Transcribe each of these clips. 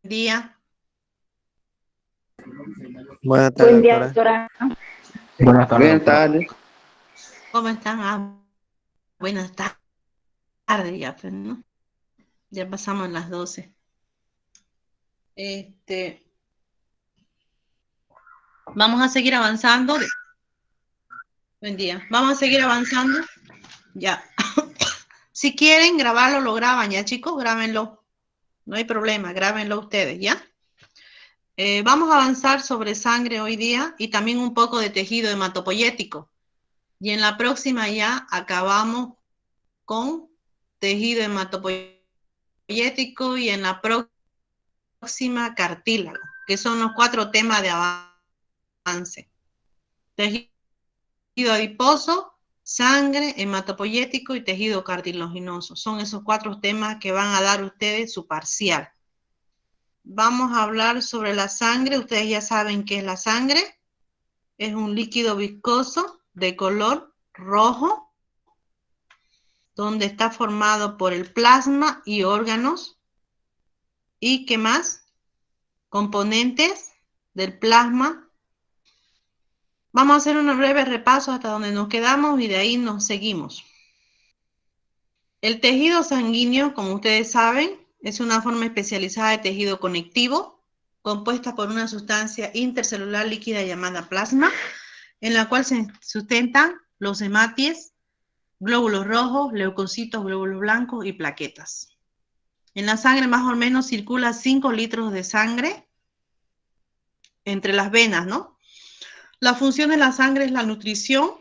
día. Buenas tardes, Buen día, doctora. doctora. Buenas tardes. Buenas tardes. ¿Cómo están? Buenas tardes ya, pues, ¿no? Ya pasamos las 12. Vamos a seguir avanzando. Buen día. Vamos a seguir avanzando. Ya. Si quieren grabarlo, lo graban, ya, chicos, grábenlo. No hay problema, grábenlo ustedes, ¿ya? Vamos a avanzar sobre sangre hoy día y también un poco de tejido hematopoyético. Y en la próxima ya acabamos con tejido hematopoyético y en la próxima cartílago, que son los 4 temas de avance. Tejido adiposo, sangre, hematopoyético y tejido cartilaginoso. Son esos 4 temas que van a dar ustedes su parcial. Vamos a hablar sobre la sangre. Ustedes ya saben qué es la sangre. Es un líquido viscoso de color rojo, donde está formado por el plasma y órganos. ¿Y qué más? Componentes del plasma. Vamos a hacer un breve repaso hasta donde nos quedamos y de ahí nos seguimos. El tejido sanguíneo, como ustedes saben, es una forma especializada de tejido conectivo, compuesta por una sustancia intercelular líquida llamada plasma, en la cual se sustentan los hematies, glóbulos rojos, leucocitos, glóbulos blancos y plaquetas. En la sangre más o menos circula 5 litros de sangre entre las venas, ¿no? La función de la sangre es la nutrición,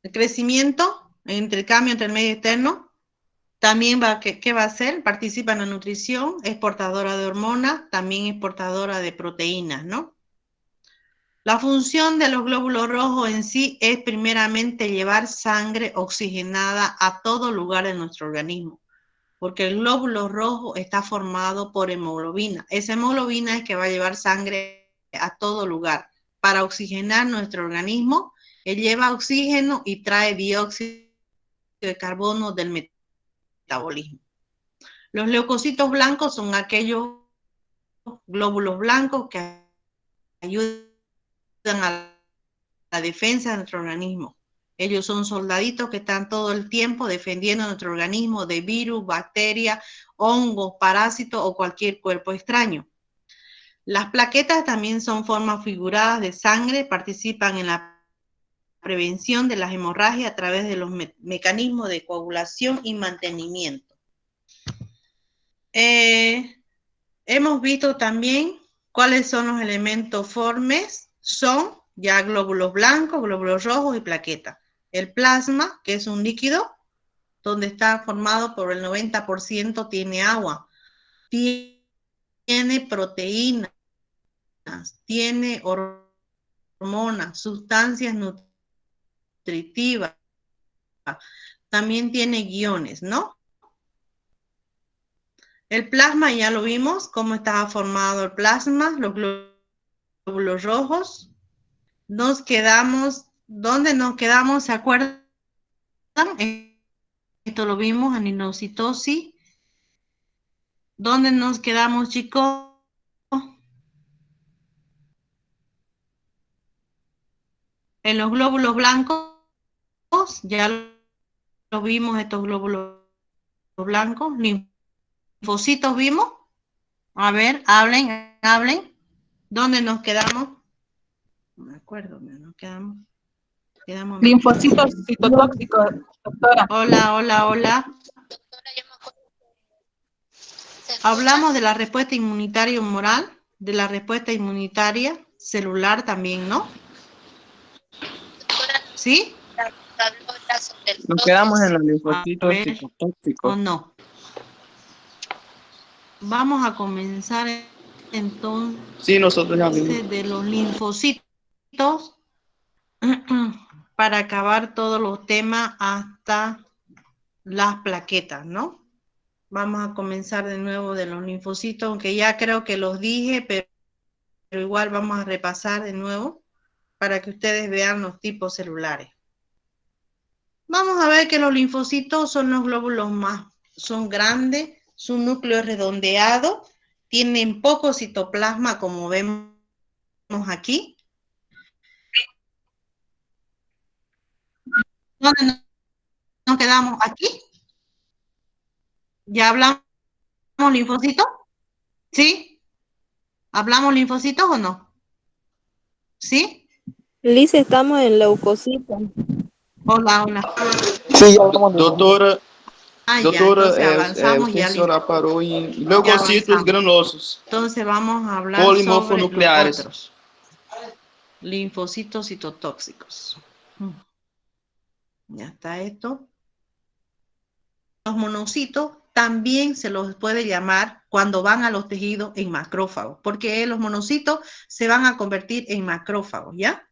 el crecimiento, el intercambio entre el medio externo. También ¿qué va a hacer? Participa en la nutrición, es portadora de hormonas, también es portadora de proteínas, ¿no? La función de los glóbulos rojos en sí es primeramente llevar sangre oxigenada a todo lugar de nuestro organismo, porque el glóbulo rojo está formado por hemoglobina. Esa hemoglobina es que va a llevar sangre a todo lugar. Para oxigenar nuestro organismo, él lleva oxígeno y trae dióxido de carbono del metabolismo. Los leucocitos blancos son aquellos glóbulos blancos que ayudan a la defensa de nuestro organismo. Ellos son soldaditos que están todo el tiempo defendiendo nuestro organismo de virus, bacterias, hongos, parásitos o cualquier cuerpo extraño. Las plaquetas también son formas figuradas de sangre, participan en la prevención de las hemorragias a través de los mecanismos de coagulación y mantenimiento. Hemos visto también cuáles son los elementos formes. Son ya glóbulos blancos, glóbulos rojos y plaquetas. El plasma, que es un líquido, donde está formado por el 90% tiene agua, tiene proteínas, tiene hormonas, sustancias nutritivas, también tiene guiones, ¿no? El plasma ya lo vimos, cómo estaba formado el plasma, los glóbulos rojos. Nos quedamos, ¿dónde nos quedamos? ¿Se acuerdan? Esto lo vimos en inocitosis. ¿Dónde nos quedamos, chicos? En los glóbulos blancos, ya lo vimos, estos glóbulos blancos. Linfocitos vimos. A ver, hablen. ¿Dónde nos quedamos? No me acuerdo, nos quedamos. Linfocitos citotóxicos, doctora. Hola. Hablamos de la respuesta inmunitaria humoral, de la respuesta inmunitaria celular también, ¿no? ¿Sí? Nos quedamos en los linfocitos ¿O citotóxicos. no? Vamos a comenzar entonces Sí, nosotros ya vimos. de los linfocitos para acabar todos los temas hasta las plaquetas, ¿no? Vamos a comenzar de nuevo de los linfocitos, aunque ya creo que los dije, pero igual vamos a repasar de nuevo para que ustedes vean los tipos celulares. Vamos a ver que los linfocitos son los glóbulos son grandes, su núcleo es redondeado, tienen poco citoplasma como vemos aquí. ¿Dónde nos quedamos? ¿Aquí? ¿Ya hablamos linfocitos? ¿Sí? ¿Hablamos linfocitos o no? ¿Sí? Liz, estamos en leucocitos. Hola, hola. Sí, ya hablamos de eso. Doutora, Ah, ya, doutora, entonces avanzamos o ya. senhora parou em Ya leucocitos avanzamos. granulosos, Entonces vamos a hablar sobre los polimorfonucleares. otros. Linfocitos citotóxicos. Ya está esto. Los monocitos también se los puede llamar cuando van a los tejidos en macrófagos, porque los monocitos se van a convertir en macrófagos, ¿ya?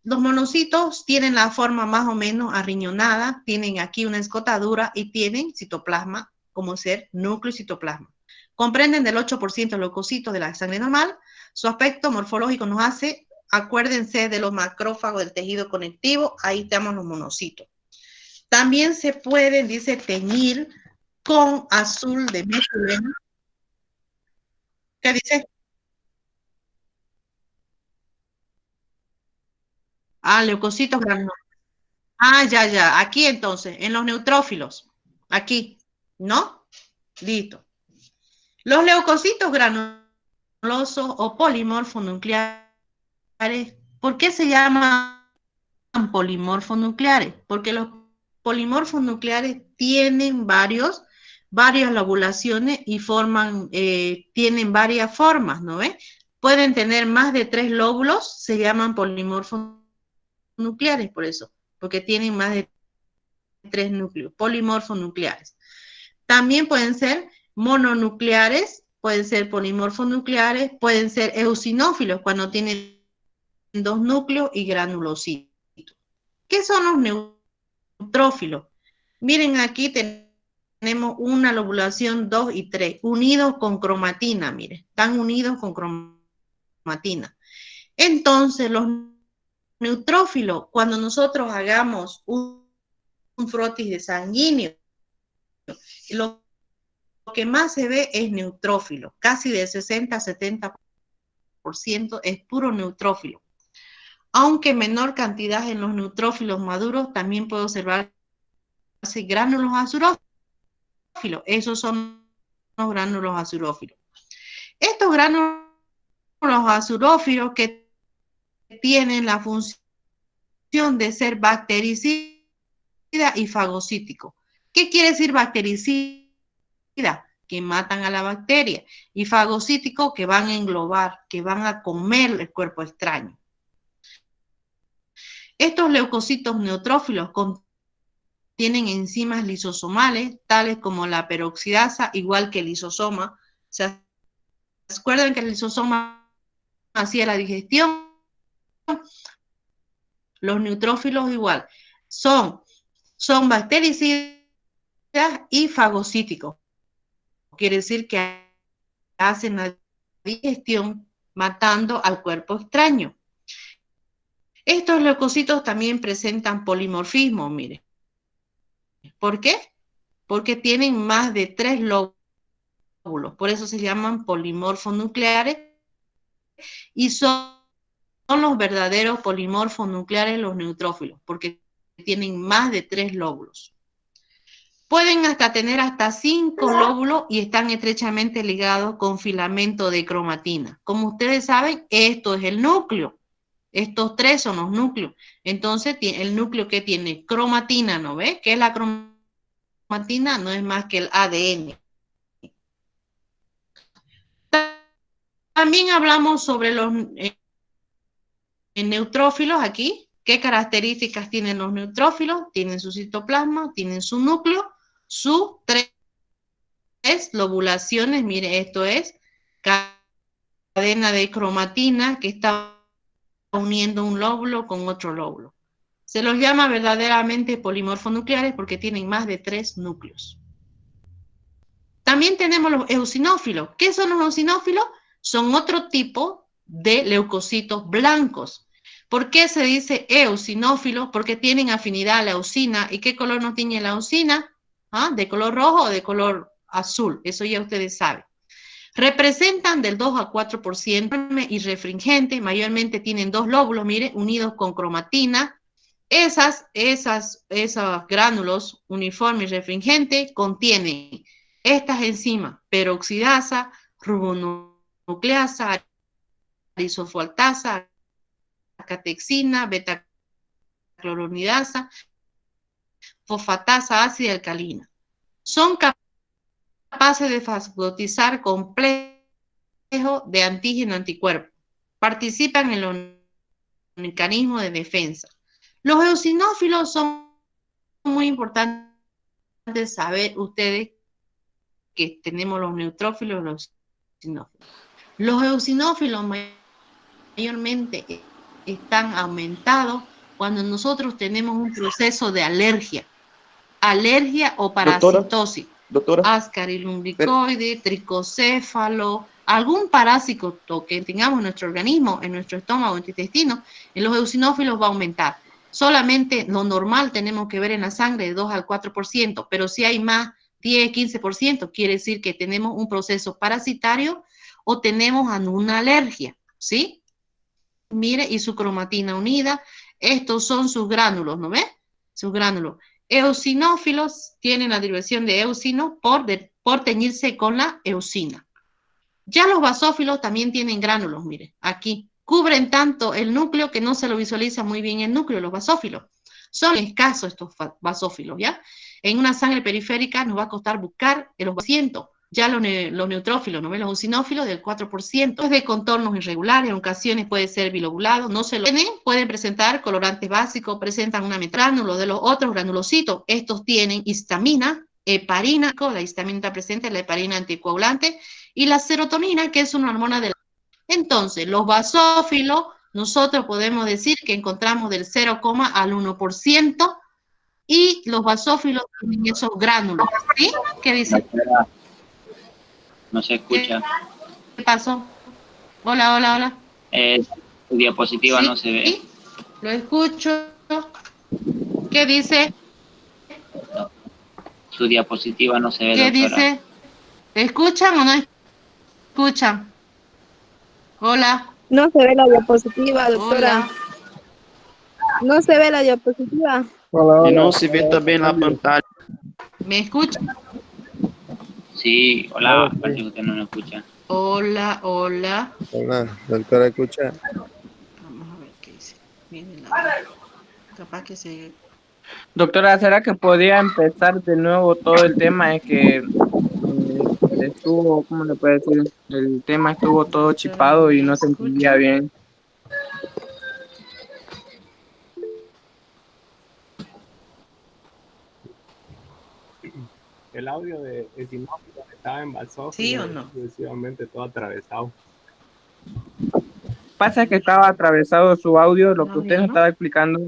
Los monocitos tienen la forma más o menos arriñonada, tienen aquí una escotadura y tienen citoplasma, como ser núcleo y citoplasma. Comprenden del 8% de leucocitos de la sangre normal. Su aspecto morfológico nos hace, acuérdense de los macrófagos del tejido conectivo, ahí tenemos los monocitos. También se pueden, dice, teñir con azul de metileno. ¿Qué dice? Ah, leucocitos granulosos. Ah, ya. Aquí entonces, en los neutrófilos. Aquí, ¿no? Listo. Los leucocitos granulosos o polimorfonucleares, ¿por qué se llaman polimorfonucleares? Porque los polimorfonucleares tienen varias lobulaciones y tienen varias formas, ¿no ves? Pueden tener más de 3 lóbulos, se llaman polimorfonucleares por eso, porque tienen más de 3 núcleos, polimorfonucleares. También pueden ser mononucleares, pueden ser polimorfonucleares, pueden ser eosinófilos cuando tienen 2 núcleos y granulocitos. ¿Qué son los neutrófilos? Miren, aquí tenemos una lobulación 2 y 3, unidos con cromatina, miren, están unidos con cromatina. Entonces, los neutrófilos, cuando nosotros hagamos un frotis de sanguíneo, lo que más se ve es neutrófilo, casi de 60 a 70% es puro neutrófilo. Aunque menor cantidad en los neutrófilos maduros, también puede observarse gránulos azurófilos. Esos son los gránulos azurófilos. Estos gránulos azurófilos que tienen la función de ser bactericida y fagocítico. ¿Qué quiere decir bactericida? Que matan a la bacteria, y fagocítico, que van a englobar, que van a comer el cuerpo extraño. Estos leucocitos neutrófilos contienen enzimas lisosomales, tales como la peroxidasa, igual que el lisosoma. ¿Se acuerdan que el lisosoma hacía la digestión? Los neutrófilos igual. Son bactericidas y fagocíticos. Quiere decir que hacen la digestión matando al cuerpo extraño. Estos leucocitos también presentan polimorfismo, mire. ¿Por qué? Porque tienen más de 3 lóbulos, por eso se llaman polimorfonucleares y son los verdaderos polimorfonucleares los neutrófilos, porque tienen más de 3 lóbulos. Pueden tener hasta 5 lóbulos y están estrechamente ligados con filamento de cromatina. Como ustedes saben, esto es el núcleo. Estos 3 son los núcleos. Entonces, el núcleo que tiene cromatina, ¿no ve? ¿Qué es la cromatina? No es más que el ADN. También hablamos sobre los neutrófilos aquí. ¿Qué características tienen los neutrófilos? Tienen su citoplasma, tienen su núcleo, sus 3 lobulaciones. Mire, esto es cadena de cromatina que está uniendo un lóbulo con otro lóbulo. Se los llama verdaderamente polimorfonucleares porque tienen más de 3 núcleos. También tenemos los eosinófilos. ¿Qué son los eosinófilos? Son otro tipo de leucocitos blancos. ¿Por qué se dice eosinófilo? Porque tienen afinidad a la eosina. ¿Y qué color nos tiñe la eosina? ¿Ah? ¿De color rojo o de color azul, eso ya ustedes saben. Representan del 2 a 4% y refringente, mayormente tienen dos lóbulos, mire, unidos con cromatina. Esos gránulos uniforme y refringente contienen estas enzimas, peroxidasa, ribonucleasa, isofosfatasa, catexina, beta-cloronidasa, fosfatasa ácida y alcalina. Son capaces de fagocitizar complejo de antígeno-anticuerpo. Participan en los mecanismos de defensa. Los eosinófilos son muy importantes saber ustedes que tenemos los neutrófilos y los eosinófilos. Los eosinófilos mayormente están aumentados cuando nosotros tenemos un proceso de alergia o parasitosis. Doctora. Ascarilumbricoide, tricocéfalo, algún parásito que tengamos en nuestro organismo, en nuestro estómago, en el intestino, en los eosinófilos va a aumentar. Solamente lo normal tenemos que ver en la sangre de 2 al 4%, pero si hay más, 10, 15%, quiere decir que tenemos un proceso parasitario o tenemos una alergia, ¿sí? Mire, y su cromatina unida, estos son sus gránulos, ¿no ve? Sus gránulos. Eosinófilos tienen la derivación de eosino por teñirse con la eosina. Ya los basófilos también tienen gránulos, mire, aquí. Cubren tanto el núcleo que no se lo visualiza muy bien el núcleo, los basófilos. Son escasos estos basófilos, ¿ya? En una sangre periférica nos va a costar buscar los asientos. Ya los neutrófilos, ¿no ven? Los eosinófilos del 4%. Es de contornos irregulares, en ocasiones puede ser bilobulado, no se lo tienen, pueden presentar colorantes básicos, presentan una metránulo de los otros granulocitos. Estos tienen histamina, heparina, la histamina está presente, la heparina anticoagulante, y la serotonina, que es una hormona de la... Entonces, los basófilos, nosotros podemos decir que encontramos del 0, al 1%, y los basófilos tienen esos gránulos, ¿sí? ¿Qué dice? No se escucha. ¿Qué pasó? Hola, hola, hola. Su diapositiva ¿Sí? no se ve. ¿Sí? Lo escucho. ¿Qué dice? Su diapositiva no se ve, ¿Qué doctora. dice? ¿Escuchan o no escuchan? Hola. No se ve la diapositiva, doctora. Hola. No se ve la diapositiva. Y no se ve también la pantalla. ¿Me escuchan? Sí, hola, parece que usted no me escucha. Hola, hola. Hola, doctora, escucha. Vamos a ver qué dice. Viene la... Capaz que se... Doctora, ¿será que podría empezar de nuevo todo el tema? Es que estuvo, ¿cómo le puedo decir? El tema estuvo todo chipado y no se entendía bien. El audio de eosinófilos estaba en basófilos, ¿Sí o no? sucesivamente todo atravesado. Pasa que estaba atravesado su audio, lo que usted nos ¿no? estaba explicando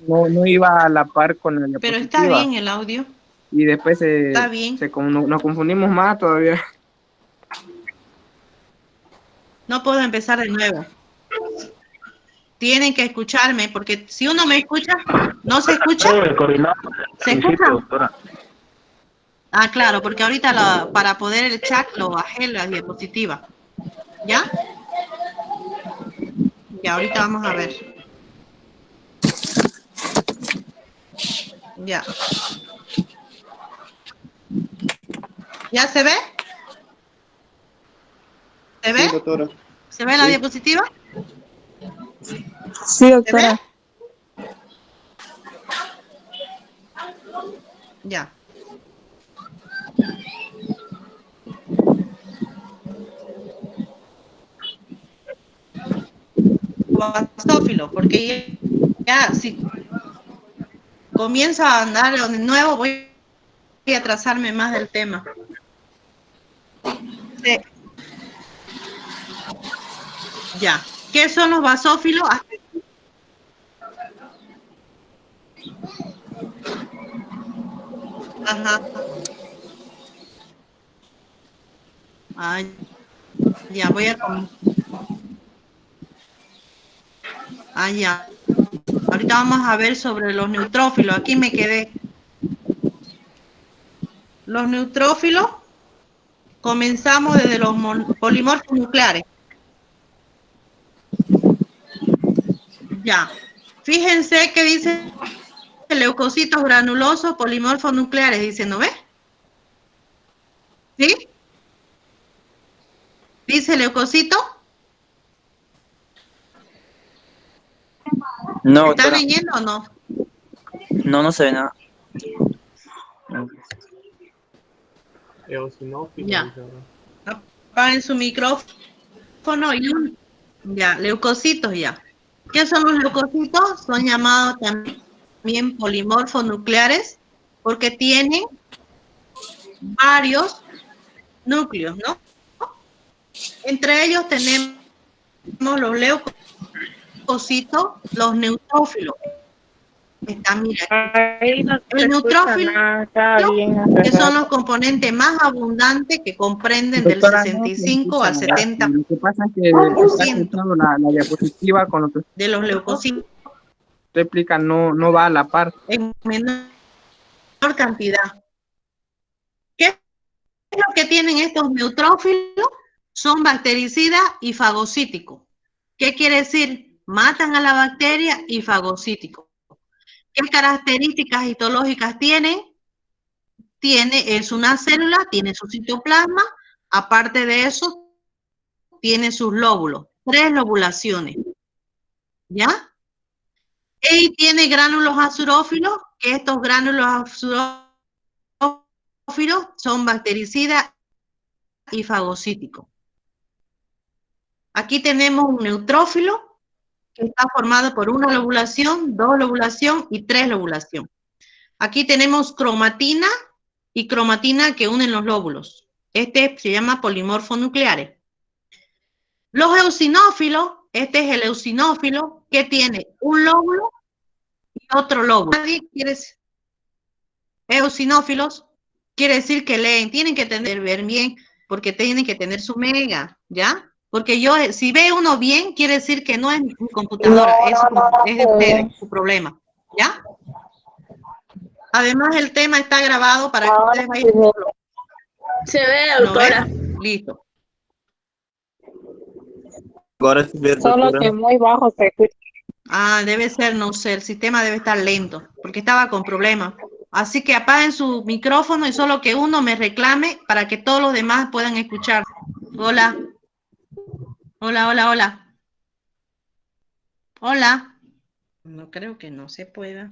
no iba a la par con la Pero diapositiva. está bien el audio. Y después Está bien. nos confundimos más todavía. No puedo empezar de nuevo. Tienen que escucharme, porque si uno me escucha, ¿no se escucha? ¿Se escucha? Ah, claro, porque ahorita para poder el chat lo bajé la diapositiva. ¿Ya? Ya, ahorita vamos a ver. Ya. ¿Ya se ve? ¿Se ve? Sí, doctora. ¿Se ve la diapositiva? Sí, doctora. Ya. Basófilo, porque ya si comienzo a andar de nuevo voy a atrasarme más del tema. Sí. Ya. ¿Qué son los basófilos? Ajá. Ay, ya voy a... Ah, ya. Ahorita vamos a ver sobre los neutrófilos. Aquí me quedé. Los neutrófilos Comenzamos desde los polimorfos nucleares. Ya. Fíjense que dice leucocitos granulosos polimorfos nucleares, dice, ¿no ve? ¿Sí? ¿Dice leucocito? No, ¿Están doctora. leyendo o no? No, no se ve nada. Eosinófilo. Ya. dice ahora. Apaguen su micrófono y ya, leucocitos ya. ¿Qué son los leucocitos? Son llamados también polimorfos nucleares porque tienen varios núcleos, ¿no? Entre ellos tenemos los leucocitos, los neutrófilos. Está, mira, el neutrófilo, que son los componentes más abundantes que comprenden del Doctora, 65 al 70% lo que pasa es que está cruzando la diapositiva con lo que de los leucocitos usted explica, no va a la par. en menor cantidad. ¿Qué es lo que tienen estos neutrófilos? Son bactericidas y fagocíticos. ¿Qué quiere decir? Matan a la bacteria y fagocíticos. ¿Qué características histológicas tienen? Es una célula, tiene su citoplasma, aparte de eso, tiene sus lóbulos, 3 lobulaciones, ¿ya? Y tiene gránulos azurófilos, que estos gránulos azurófilos son bactericidas y fagocíticos. Aquí tenemos un neutrófilo que está formado por una lobulación, 2 lobulación y 3 lobulación. Aquí tenemos cromatina y cromatina que unen los lóbulos. Este se llama polimorfos nucleares. Los eosinófilos, este es el eosinófilo que tiene un lóbulo y otro lóbulo. Nadie quiere decir. Eosinófilos quiere decir que leen, tienen que ver bien, porque tienen que tener su mega, ¿ya? Porque yo, si ve uno bien, quiere decir que no es mi computadora, es de ustedes, su problema, ¿ya? Además, el tema está grabado para que ustedes vayan. Se ve, ¿No doctora. ven? Listo. Ahora sí ve, Solo doctora. que muy bajo se escucha. Ah, debe ser, no sé, el sistema debe estar lento, porque estaba con problemas. Así que apaguen su micrófono y solo que uno me reclame para que todos los demás puedan escuchar. Hola. Hola, hola, hola. Hola. No creo que no se pueda.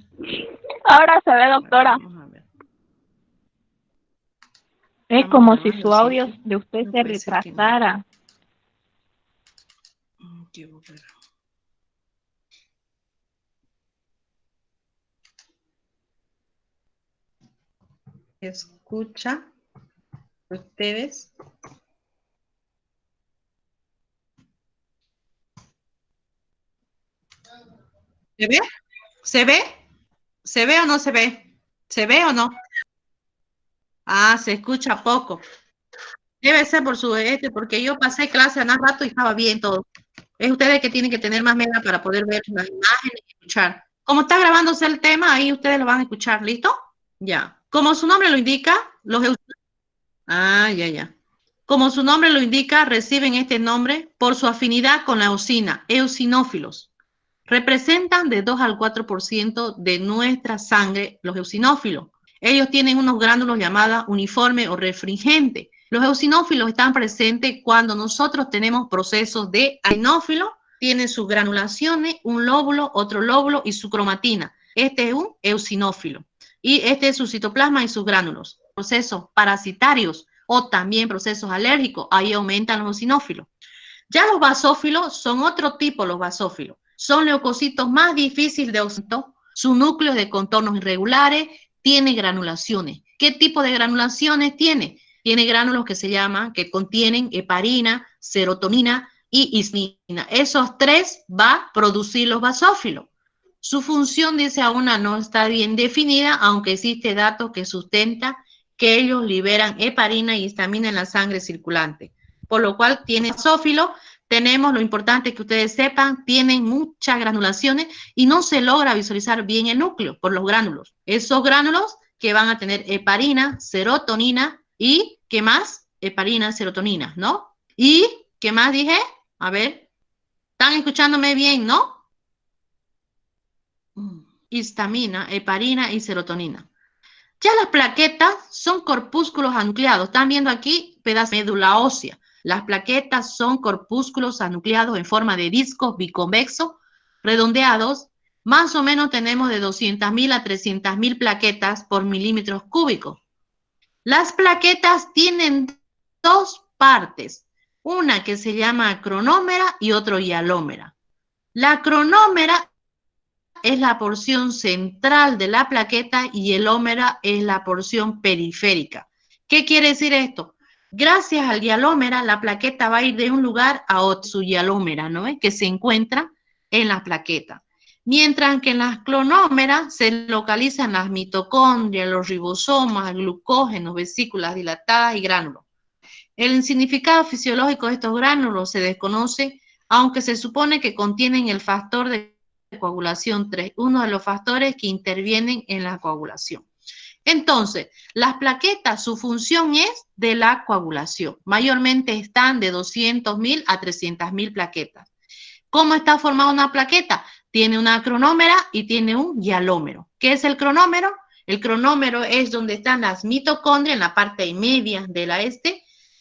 Ahora se ve, doctora. Vamos a ver. Es Estamos como si grabando, su audio ¿sí? de usted No se puede ser que no. retrasara. Qué bueno. Escucha ustedes. ¿Se ve? ¿Se ve? ¿Se ve o no se ve? ¿Se ve o no? Ah, se escucha poco. Debe ser por su porque yo pasé clase hace rato y estaba bien todo. Es ustedes que tienen que tener más mega para poder ver las imágenes y escuchar. Como está grabándose el tema, ahí ustedes lo van a escuchar, ¿listo? Ya. Como su nombre lo indica, ya. Como su nombre lo indica, reciben este nombre por su afinidad con la eosina, eosinófilos. Representan de 2 al 4% de nuestra sangre los eosinófilos. Ellos tienen unos gránulos llamados uniforme o refringente. Los eosinófilos están presentes cuando nosotros tenemos procesos de adenófilo, tienen sus granulaciones, un lóbulo, otro lóbulo y su cromatina. Este es un eosinófilo. Y este es su citoplasma y sus gránulos. Procesos parasitarios o también procesos alérgicos, ahí aumentan los eosinófilos. Ya los basófilos son otro tipo, los basófilos. Son leucocitos más difíciles de observar. Su núcleo es de contornos irregulares, tiene granulaciones. ¿Qué tipo de granulaciones tiene? Tiene gránulos que contienen heparina, serotonina y isnina. Esos 3 va a producir los basófilos. Su función, dice aún, no está bien definida, aunque existe datos que sustentan que ellos liberan heparina y histamina en la sangre circulante. Por lo cual tiene basófilo. Tenemos lo importante que ustedes sepan, tienen muchas granulaciones y no se logra visualizar bien el núcleo por los gránulos. Esos gránulos que van a tener heparina, serotonina y, ¿qué más? heparina, serotonina, ¿no? ¿Y qué más dije? A ver, ¿están escuchándome bien, no? Histamina, heparina y serotonina. Ya las plaquetas son corpúsculos anucleados. Están viendo aquí pedazos de médula ósea. Las plaquetas son corpúsculos anucleados en forma de discos biconvexos, redondeados. Más o menos tenemos de 200.000 a 300.000 plaquetas por milímetros cúbicos. Las plaquetas tienen dos partes, una que se llama cronómera y otro hialómera. La cronómera es la porción central de la plaqueta y el hialómera es la porción periférica. ¿Qué quiere decir esto? Gracias al hialómera, la plaqueta va a ir de un lugar a otro, su hialómera, ¿no? Que se encuentra en la plaqueta. Mientras que en las cronómeras se localizan las mitocondrias, los ribosomas, glucógenos, vesículas dilatadas y gránulos. El significado fisiológico de estos gránulos se desconoce, aunque se supone que contienen el factor de coagulación 3, uno de los factores que intervienen en la coagulación. Entonces, las plaquetas, su función es de la coagulación. Mayormente están de 200.000 a 300.000 plaquetas. ¿Cómo está formada una plaqueta? Tiene una cronómera y tiene un hialómero. ¿Qué es el cronómero? El cronómero es donde están las mitocondrias en la parte media de la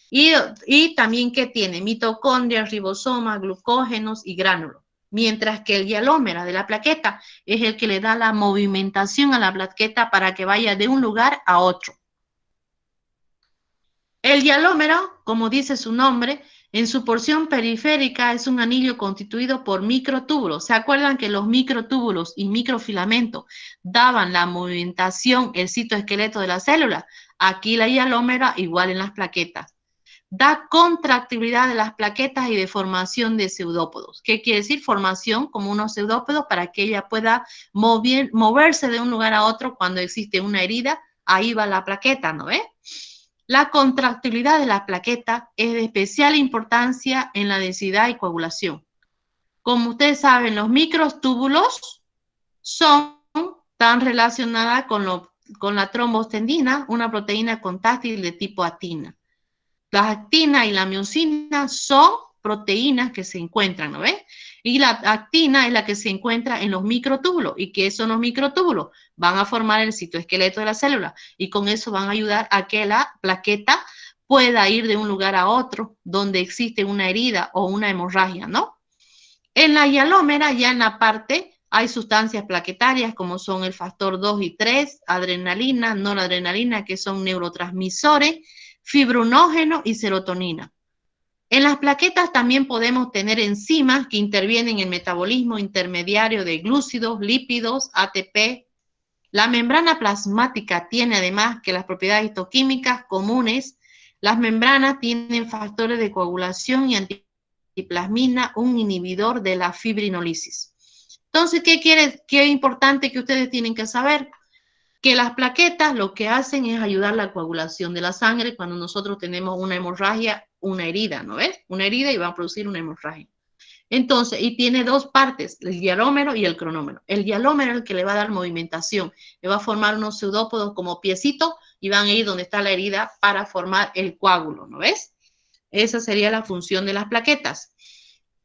y también que tiene mitocondrias, ribosomas, glucógenos y gránulos. Mientras que el hialómero de la plaqueta es el que le da la movimentación a la plaqueta para que vaya de un lugar a otro. El hialómero, como dice su nombre, en su porción periférica es un anillo constituido por microtúbulos. ¿Se acuerdan que los microtúbulos y microfilamentos daban la movimentación, el citoesqueleto de la célula? Aquí la hialómera igual en las plaquetas. Da contractibilidad de las plaquetas y de formación de pseudópodos. ¿Qué quiere decir? Formación como unos pseudópodos para que ella pueda moverse de un lugar a otro cuando existe una herida. Ahí va la plaqueta, ¿no ve? La contractibilidad de la plaqueta es de especial importancia en la densidad y coagulación. Como ustedes saben, los microtúbulos están relacionadas con la trombostendina, una proteína contráctil de tipo actina. La actina y la miosina son proteínas que se encuentran, ¿no ves? Y la actina es la que se encuentra en los microtúbulos. ¿Y qué son los microtúbulos? Van a formar el citoesqueleto de la célula y con eso van a ayudar a que la plaqueta pueda ir de un lugar a otro donde existe una herida o una hemorragia, ¿no? En la hialómera, ya en la parte, hay sustancias plaquetarias como son el factor 2 y 3, adrenalina, noradrenalina, que son neurotransmisores, fibrinógeno y serotonina. En las plaquetas también podemos tener enzimas que intervienen en el metabolismo intermediario de glúcidos, lípidos, ATP. La membrana plasmática tiene además que las propiedades histoquímicas comunes. Las membranas tienen factores de coagulación y antiplasmina, un inhibidor de la fibrinólisis. Entonces, ¿qué es importante que ustedes tienen que saber? Que las plaquetas lo que hacen es ayudar a la coagulación de la sangre cuando nosotros tenemos una hemorragia, una herida, ¿no ves? Una herida y va a producir una hemorragia. Entonces, y tiene dos partes, el hialómero y el cronómero. El hialómero es el que le va a dar movimentación, le va a formar unos pseudópodos como piecitos y van a ir donde está la herida para formar el coágulo, ¿no ves? Esa sería la función de las plaquetas.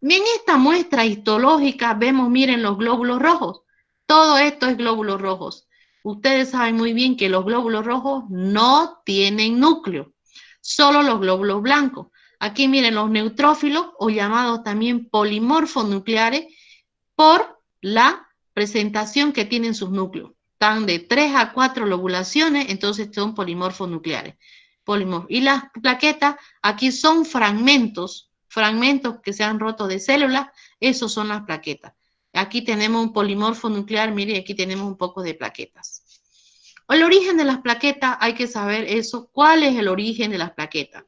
En esta muestra histológica vemos, miren, los glóbulos rojos. Todo esto es glóbulos rojos. Ustedes saben muy bien que los glóbulos rojos no tienen núcleo, solo los glóbulos blancos. Aquí miren los neutrófilos o llamados también polimorfos nucleares por la presentación que tienen sus núcleos. Están de 3 a 4 lobulaciones, entonces son polimorfos nucleares. Y las plaquetas aquí son fragmentos que se han roto de células, esos son las plaquetas. Aquí tenemos un polimorfo nuclear, mire, aquí tenemos un poco de plaquetas. El origen de las plaquetas, hay que saber eso. ¿Cuál es el origen de las plaquetas?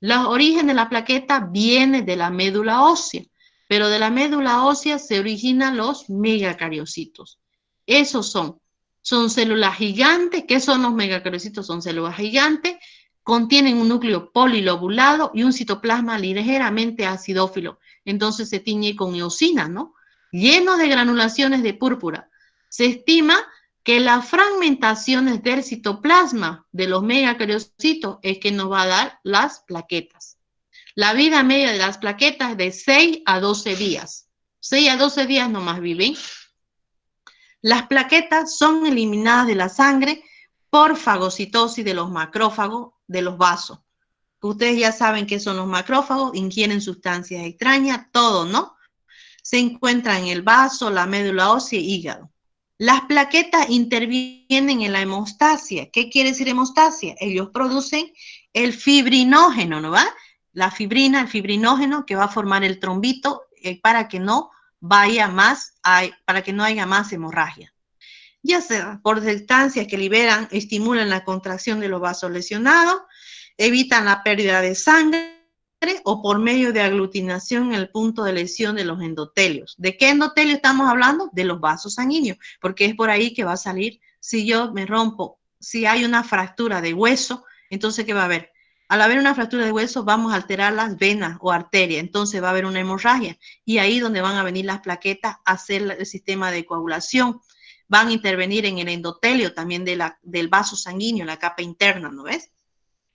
El origen de la plaqueta viene de la médula ósea, pero de la médula ósea se originan los megacariocitos. Esos son células gigantes. ¿Qué son los megacariocitos? Son células gigantes, contienen un núcleo polilobulado y un citoplasma ligeramente acidófilo. Entonces se tiñe con eosina, ¿no? Lleno de granulaciones de púrpura. Se estima que las fragmentaciones del citoplasma de los megacariocitos es que nos va a dar las plaquetas. La vida media de las plaquetas es de 6 a 12 días. 6 a 12 días nomás viven. Las plaquetas son eliminadas de la sangre por fagocitosis de los macrófagos de los vasos. Ustedes ya saben qué son los macrófagos, ingieren sustancias extrañas, todo, ¿no? Se encuentran en el vaso, la médula ósea y hígado. Las plaquetas intervienen en la hemostasia. ¿Qué quiere decir hemostasia? Ellos producen el fibrinógeno, ¿no va? La fibrina, el fibrinógeno que va a formar el trombito para que no vaya más, para que no haya más hemorragia. Ya sea por sustancias que liberan, estimulan la contracción de los vasos lesionados, evitan la pérdida de sangre o por medio de aglutinación en el punto de lesión de los endotelios. ¿De qué endotelio estamos hablando? De los vasos sanguíneos, porque es por ahí que va a salir, si yo me rompo, si hay una fractura de hueso, entonces ¿qué va a haber? Al haber una fractura de hueso vamos a alterar las venas o arterias, entonces va a haber una hemorragia y ahí donde van a venir las plaquetas a hacer el sistema de coagulación. Van a intervenir en el endotelio también del vaso sanguíneo, la capa interna, ¿no ves?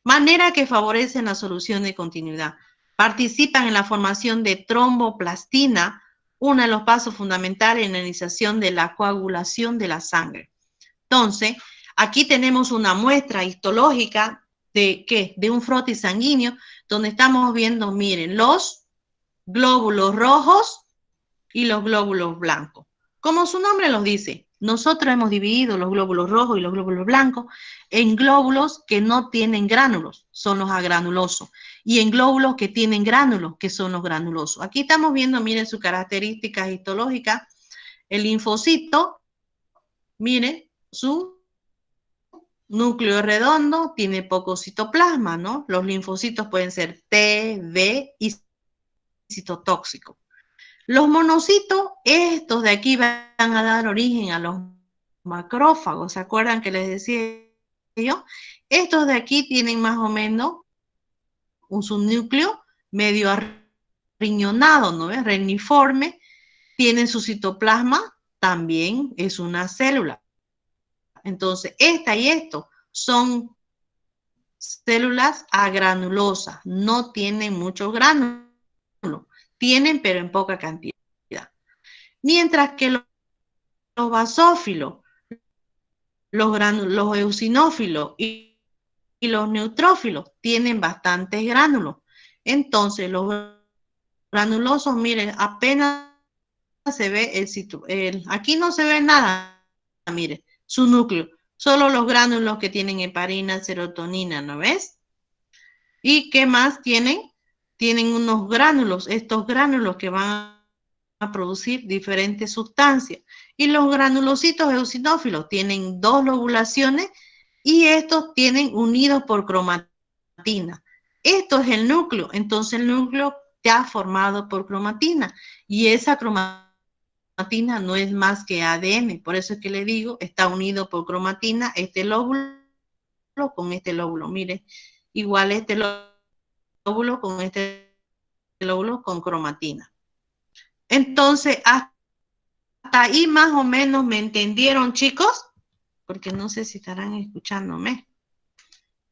Manera que favorecen la solución de continuidad. Participan en la formación de tromboplastina, uno de los pasos fundamentales en la iniciación de la coagulación de la sangre. Entonces, aquí tenemos una muestra histológica de ¿qué? De un frotis sanguíneo, donde estamos viendo, miren, los glóbulos rojos y los glóbulos blancos. Como su nombre los dice, nosotros hemos dividido los glóbulos rojos y los glóbulos blancos en glóbulos que no tienen gránulos, son los agranulosos, y en glóbulos que tienen gránulos, que son los granulosos. Aquí estamos viendo, miren, sus características histológicas. El linfocito, miren, su núcleo redondo, tiene poco citoplasma, ¿no? Los linfocitos pueden ser T, B y citotóxicos. Los monocitos, estos de aquí van a dar origen a los macrófagos. ¿Se acuerdan que les decía yo? Estos de aquí tienen más o menos un subnúcleo medio arriñonado, ¿no ves? Reniforme, tienen su citoplasma, también es una célula. Entonces, esta y esto son células agranulosas, no tienen muchos gránulos. Tienen, pero en poca cantidad. Mientras que los basófilos, los eosinófilos y los neutrófilos tienen bastantes gránulos. Entonces, los granulosos, miren, apenas se ve aquí no se ve nada, miren, su núcleo. Solo los gránulos que tienen heparina, serotonina, ¿no ves? ¿Y qué más tienen? Tienen unos gránulos, estos gránulos que van a producir diferentes sustancias. Y los granulocitos eosinófilos tienen dos lobulaciones y estos tienen unidos por cromatina. Esto es el núcleo, entonces el núcleo está formado por cromatina y esa cromatina no es más que ADN, por eso es que le digo, está unido por cromatina este lóbulo con este lóbulo. Mire, igual este lóbulo con este lóbulo con cromatina. Entonces, hasta ahí más o menos me entendieron, chicos, porque no sé si estarán escuchándome.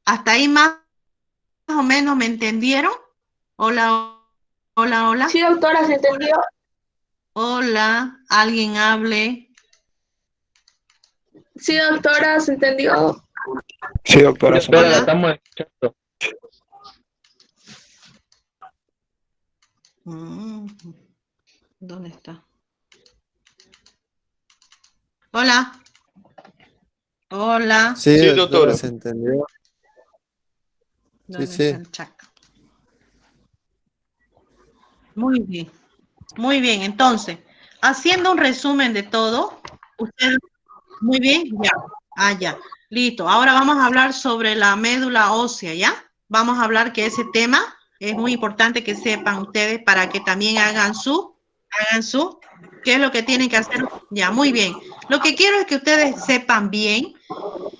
Hasta ahí más o menos me entendieron. Hola, hola, hola. Sí, doctora, ¿se entendió? Hola, alguien hable. Sí, doctora, ¿se entendió? Sí, doctora. Doctora, la estamos escuchando. ¿Dónde está? Hola. Hola. Sí, Sí, doctora, doctora. se entendió. ¿Dónde Sí. está el chat? Muy bien. Muy bien, entonces, haciendo un resumen de todo, ustedes, muy bien, ya, ya, listo. Ahora vamos a hablar sobre la médula ósea, ¿ya? Vamos a hablar que ese tema es muy importante que sepan ustedes para que también hagan su, ¿qué es lo que tienen que hacer? Ya, muy bien. Lo que quiero es que ustedes sepan bien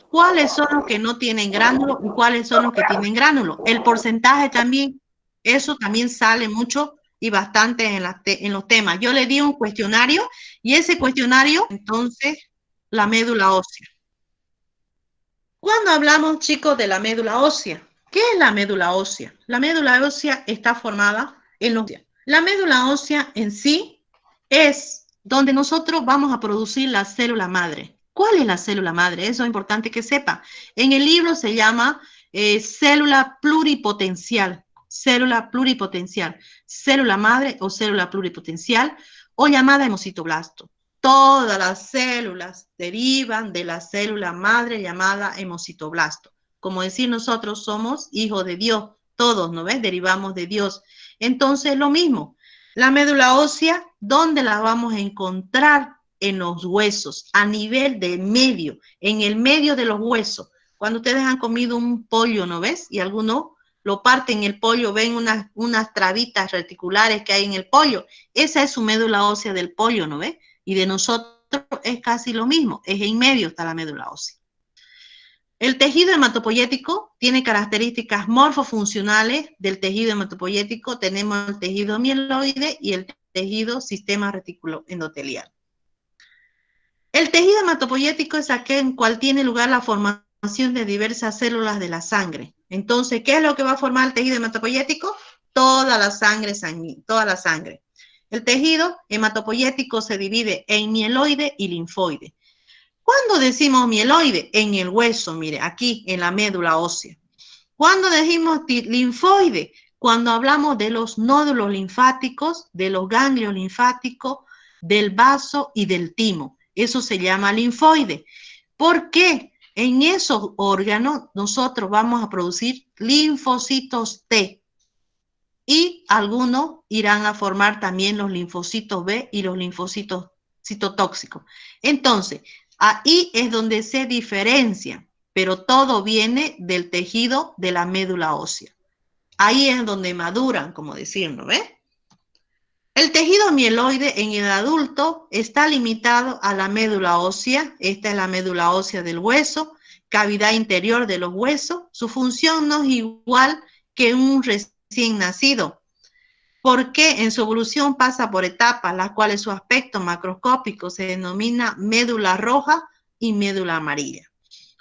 cuáles son los que no tienen gránulos y cuáles son los que tienen gránulos. El porcentaje también, eso también sale mucho y bastante en los temas. Yo le di un cuestionario y ese cuestionario, entonces, la médula ósea. Cuando hablamos, chicos, de la médula ósea, ¿qué es la médula ósea? La médula ósea está formada en los... La médula ósea en sí es donde nosotros vamos a producir la célula madre. ¿Cuál es la célula madre? Eso es importante que sepa. En el libro se llama célula pluripotencial, célula pluripotencial, célula madre o célula pluripotencial o llamada hemocitoblasto. Todas las células derivan de la célula madre llamada hemocitoblasto. Como decir, nosotros somos hijos de Dios, todos, ¿no ves? Derivamos de Dios. Entonces, lo mismo, la médula ósea, ¿dónde la vamos a encontrar? En los huesos, a nivel de medio, en el medio de los huesos. Cuando ustedes han comido un pollo, ¿no ves? Y algunos lo parten el pollo, ven unas trabitas reticulares que hay en el pollo. Esa es su médula ósea del pollo, ¿no ves? Y de nosotros es casi lo mismo, es en medio está la médula ósea. El tejido hematopoyético tiene características morfofuncionales del tejido hematopoyético. Tenemos el tejido mieloide y el tejido sistema reticuloendotelial. El tejido hematopoyético es aquel en cual tiene lugar la formación de diversas células de la sangre. Entonces, ¿qué es lo que va a formar el tejido hematopoyético? Toda la sangre sanguínea, toda la sangre. El tejido hematopoyético se divide en mieloide y linfoide. ¿Cuándo decimos mieloide? En el hueso, mire, aquí en la médula ósea. ¿Cuándo decimos linfoide? Cuando hablamos de los nódulos linfáticos, de los ganglios linfáticos, del vaso y del timo. Eso se llama linfoide. ¿Por qué? En esos órganos nosotros vamos a producir linfocitos T. Y algunos irán a formar también los linfocitos B y los linfocitos citotóxicos. Entonces, ahí es donde se diferencia, pero todo viene del tejido de la médula ósea. Ahí es donde maduran, como decirlo, ¿ves? El tejido mieloide en el adulto está limitado a la médula ósea. Esta es la médula ósea del hueso, cavidad interior de los huesos. Su función no es igual que un recién nacido, porque en su evolución pasa por etapas, las cuales su aspecto macroscópico se denomina médula roja y médula amarilla.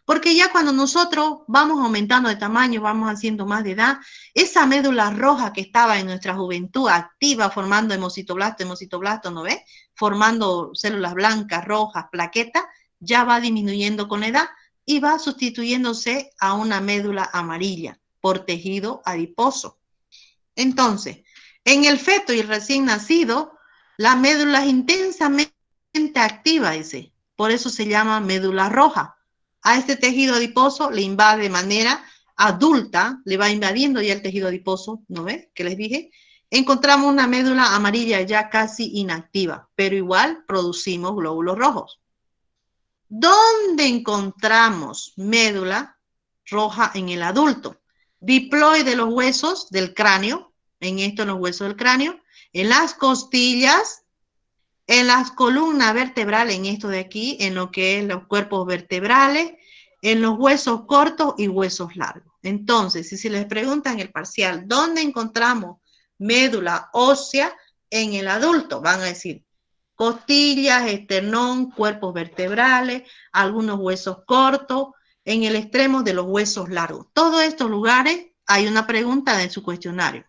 Porque ya cuando nosotros vamos aumentando de tamaño, vamos haciendo más de edad, esa médula roja que estaba en nuestra juventud activa, formando hemocitoblasto, ¿no ves? Formando células blancas, rojas, plaquetas, ya va disminuyendo con la edad y va sustituyéndose a una médula amarilla por tejido adiposo. Entonces, en el feto y el recién nacido, la médula es intensamente activa, dice. Por eso se llama médula roja. A este tejido adiposo le invade de manera adulta, le va invadiendo ya el tejido adiposo, ¿no ves? Que les dije. Encontramos una médula amarilla ya casi inactiva, pero igual producimos glóbulos rojos. ¿Dónde encontramos médula roja en el adulto? Diploide de los huesos del cráneo, en esto en los huesos del cráneo, en las costillas, en las columnas vertebrales, en esto de aquí, en lo que es los cuerpos vertebrales, en los huesos cortos y huesos largos. Entonces, si se les pregunta en el parcial, ¿dónde encontramos médula ósea en el adulto? Van a decir costillas, esternón, cuerpos vertebrales, algunos huesos cortos, en el extremo de los huesos largos. Todos estos lugares hay una pregunta en su cuestionario.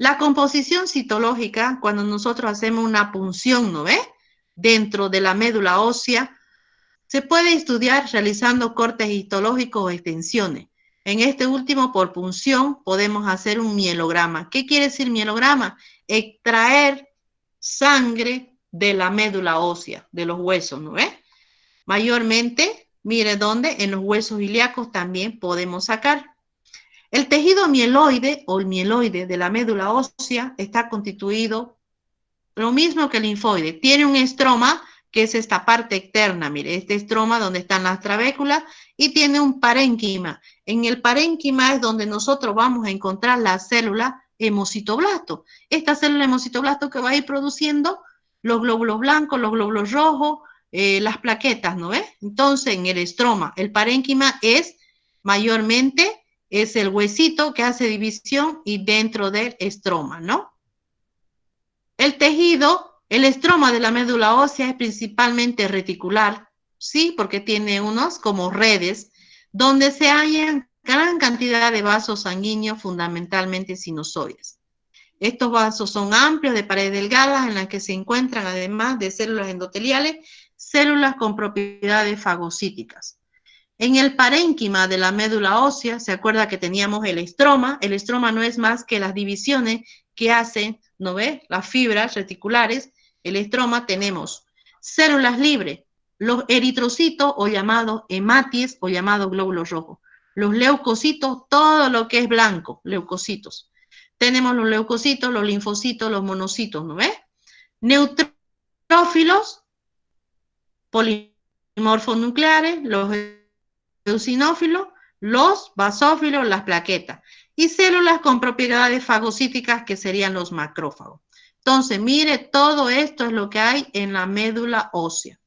La composición citológica, cuando nosotros hacemos una punción, ¿no ves? Dentro de la médula ósea, se puede estudiar realizando cortes histológicos o extensiones. En este último, por punción, podemos hacer un mielograma. ¿Qué quiere decir mielograma? Extraer sangre de la médula ósea, de los huesos, ¿no ves? Mayormente, mire dónde, en los huesos ilíacos también podemos sacar. El tejido mieloide o el mieloide de la médula ósea está constituido lo mismo que el linfoide. Tiene un estroma, que es esta parte externa, mire, este estroma donde están las trabéculas, y tiene un parénquima. En el parénquima es donde nosotros vamos a encontrar la célula hemocitoblasto. Esta célula hemocitoblasto que va a ir produciendo los glóbulos blancos, los glóbulos rojos, las plaquetas, ¿no ves? Entonces, en el estroma, el parénquima es mayormente es el huesito que hace división y dentro del estroma, ¿no? El tejido, el estroma de la médula ósea es principalmente reticular, ¿sí? Porque tiene unos como redes donde se hallan gran cantidad de vasos sanguíneos, fundamentalmente sinusoides. Estos vasos son amplios, de paredes delgadas, en las que se encuentran, además de células endoteliales, células con propiedades fagocíticas. En el parénquima de la médula ósea, se acuerda que teníamos el estroma no es más que las divisiones que hacen, ¿no ve?, las fibras reticulares. El estroma tenemos células libres, los eritrocitos o llamados hematies o llamados glóbulos rojos, los leucocitos, todo lo que es blanco, leucocitos. Tenemos los leucocitos, los linfocitos, los monocitos, ¿no ve? Neutrófilos, polimorfos nucleares, los eosinófilos, los basófilos, las plaquetas, y células con propiedades fagocíticas que serían los macrófagos. Entonces, mire, todo esto es lo que hay en la médula ósea.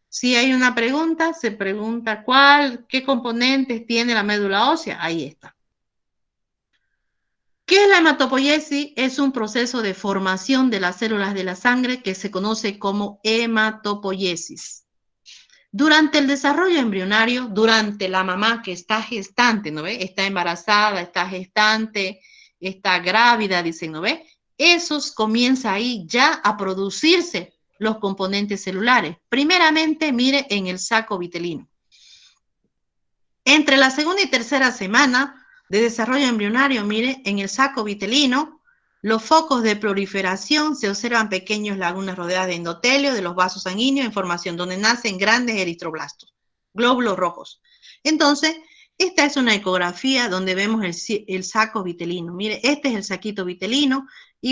Si hay una pregunta, se pregunta qué componentes tiene la médula ósea, ahí está. ¿Qué es la hematopoiesis? Es un proceso de formación de las células de la sangre que se conoce como hematopoiesis. Durante el desarrollo embrionario, durante la mamá que está gestante, ¿no ve? Está embarazada, está gestante, está grávida, dicen, ¿no ve? Esos comienza ahí ya a producirse los componentes celulares. Primeramente, mire, en el saco vitelino. Entre la segunda y tercera semana de desarrollo embrionario, mire, en el saco vitelino, los focos de proliferación se observan pequeños lagunas rodeadas de endotelio de los vasos sanguíneos en formación, donde nacen grandes eritroblastos, glóbulos rojos. Entonces, esta es una ecografía donde vemos el saco vitelino. Mire, este es el saquito vitelino,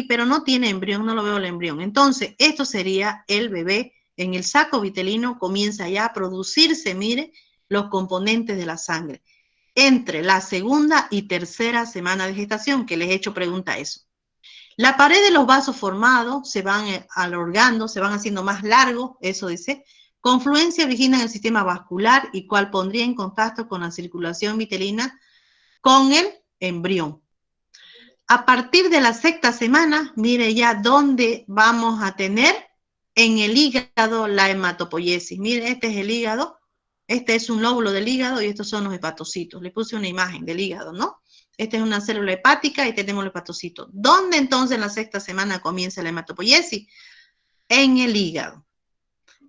pero no tiene embrión, no lo veo el embrión. Entonces, esto sería el bebé en el saco vitelino, comienza ya a producirse, mire, los componentes de la sangre. Entre la segunda y tercera semana de gestación, que les he hecho pregunta a eso. La pared de los vasos formados se van alargando, se van haciendo más largos, eso dice. Confluencia origina en el sistema vascular y cual pondría en contacto con la circulación vitelina con el embrión. A partir de la sexta semana, mire ya dónde vamos a tener en el hígado la hematopoiesis. Mire, este es el hígado, este es un lóbulo del hígado y estos son los hepatocitos. Le puse una imagen del hígado, ¿no? Esta es una célula hepática y tenemos los hepatocitos. ¿Dónde entonces en la sexta semana comienza la hematopoiesis? En el hígado.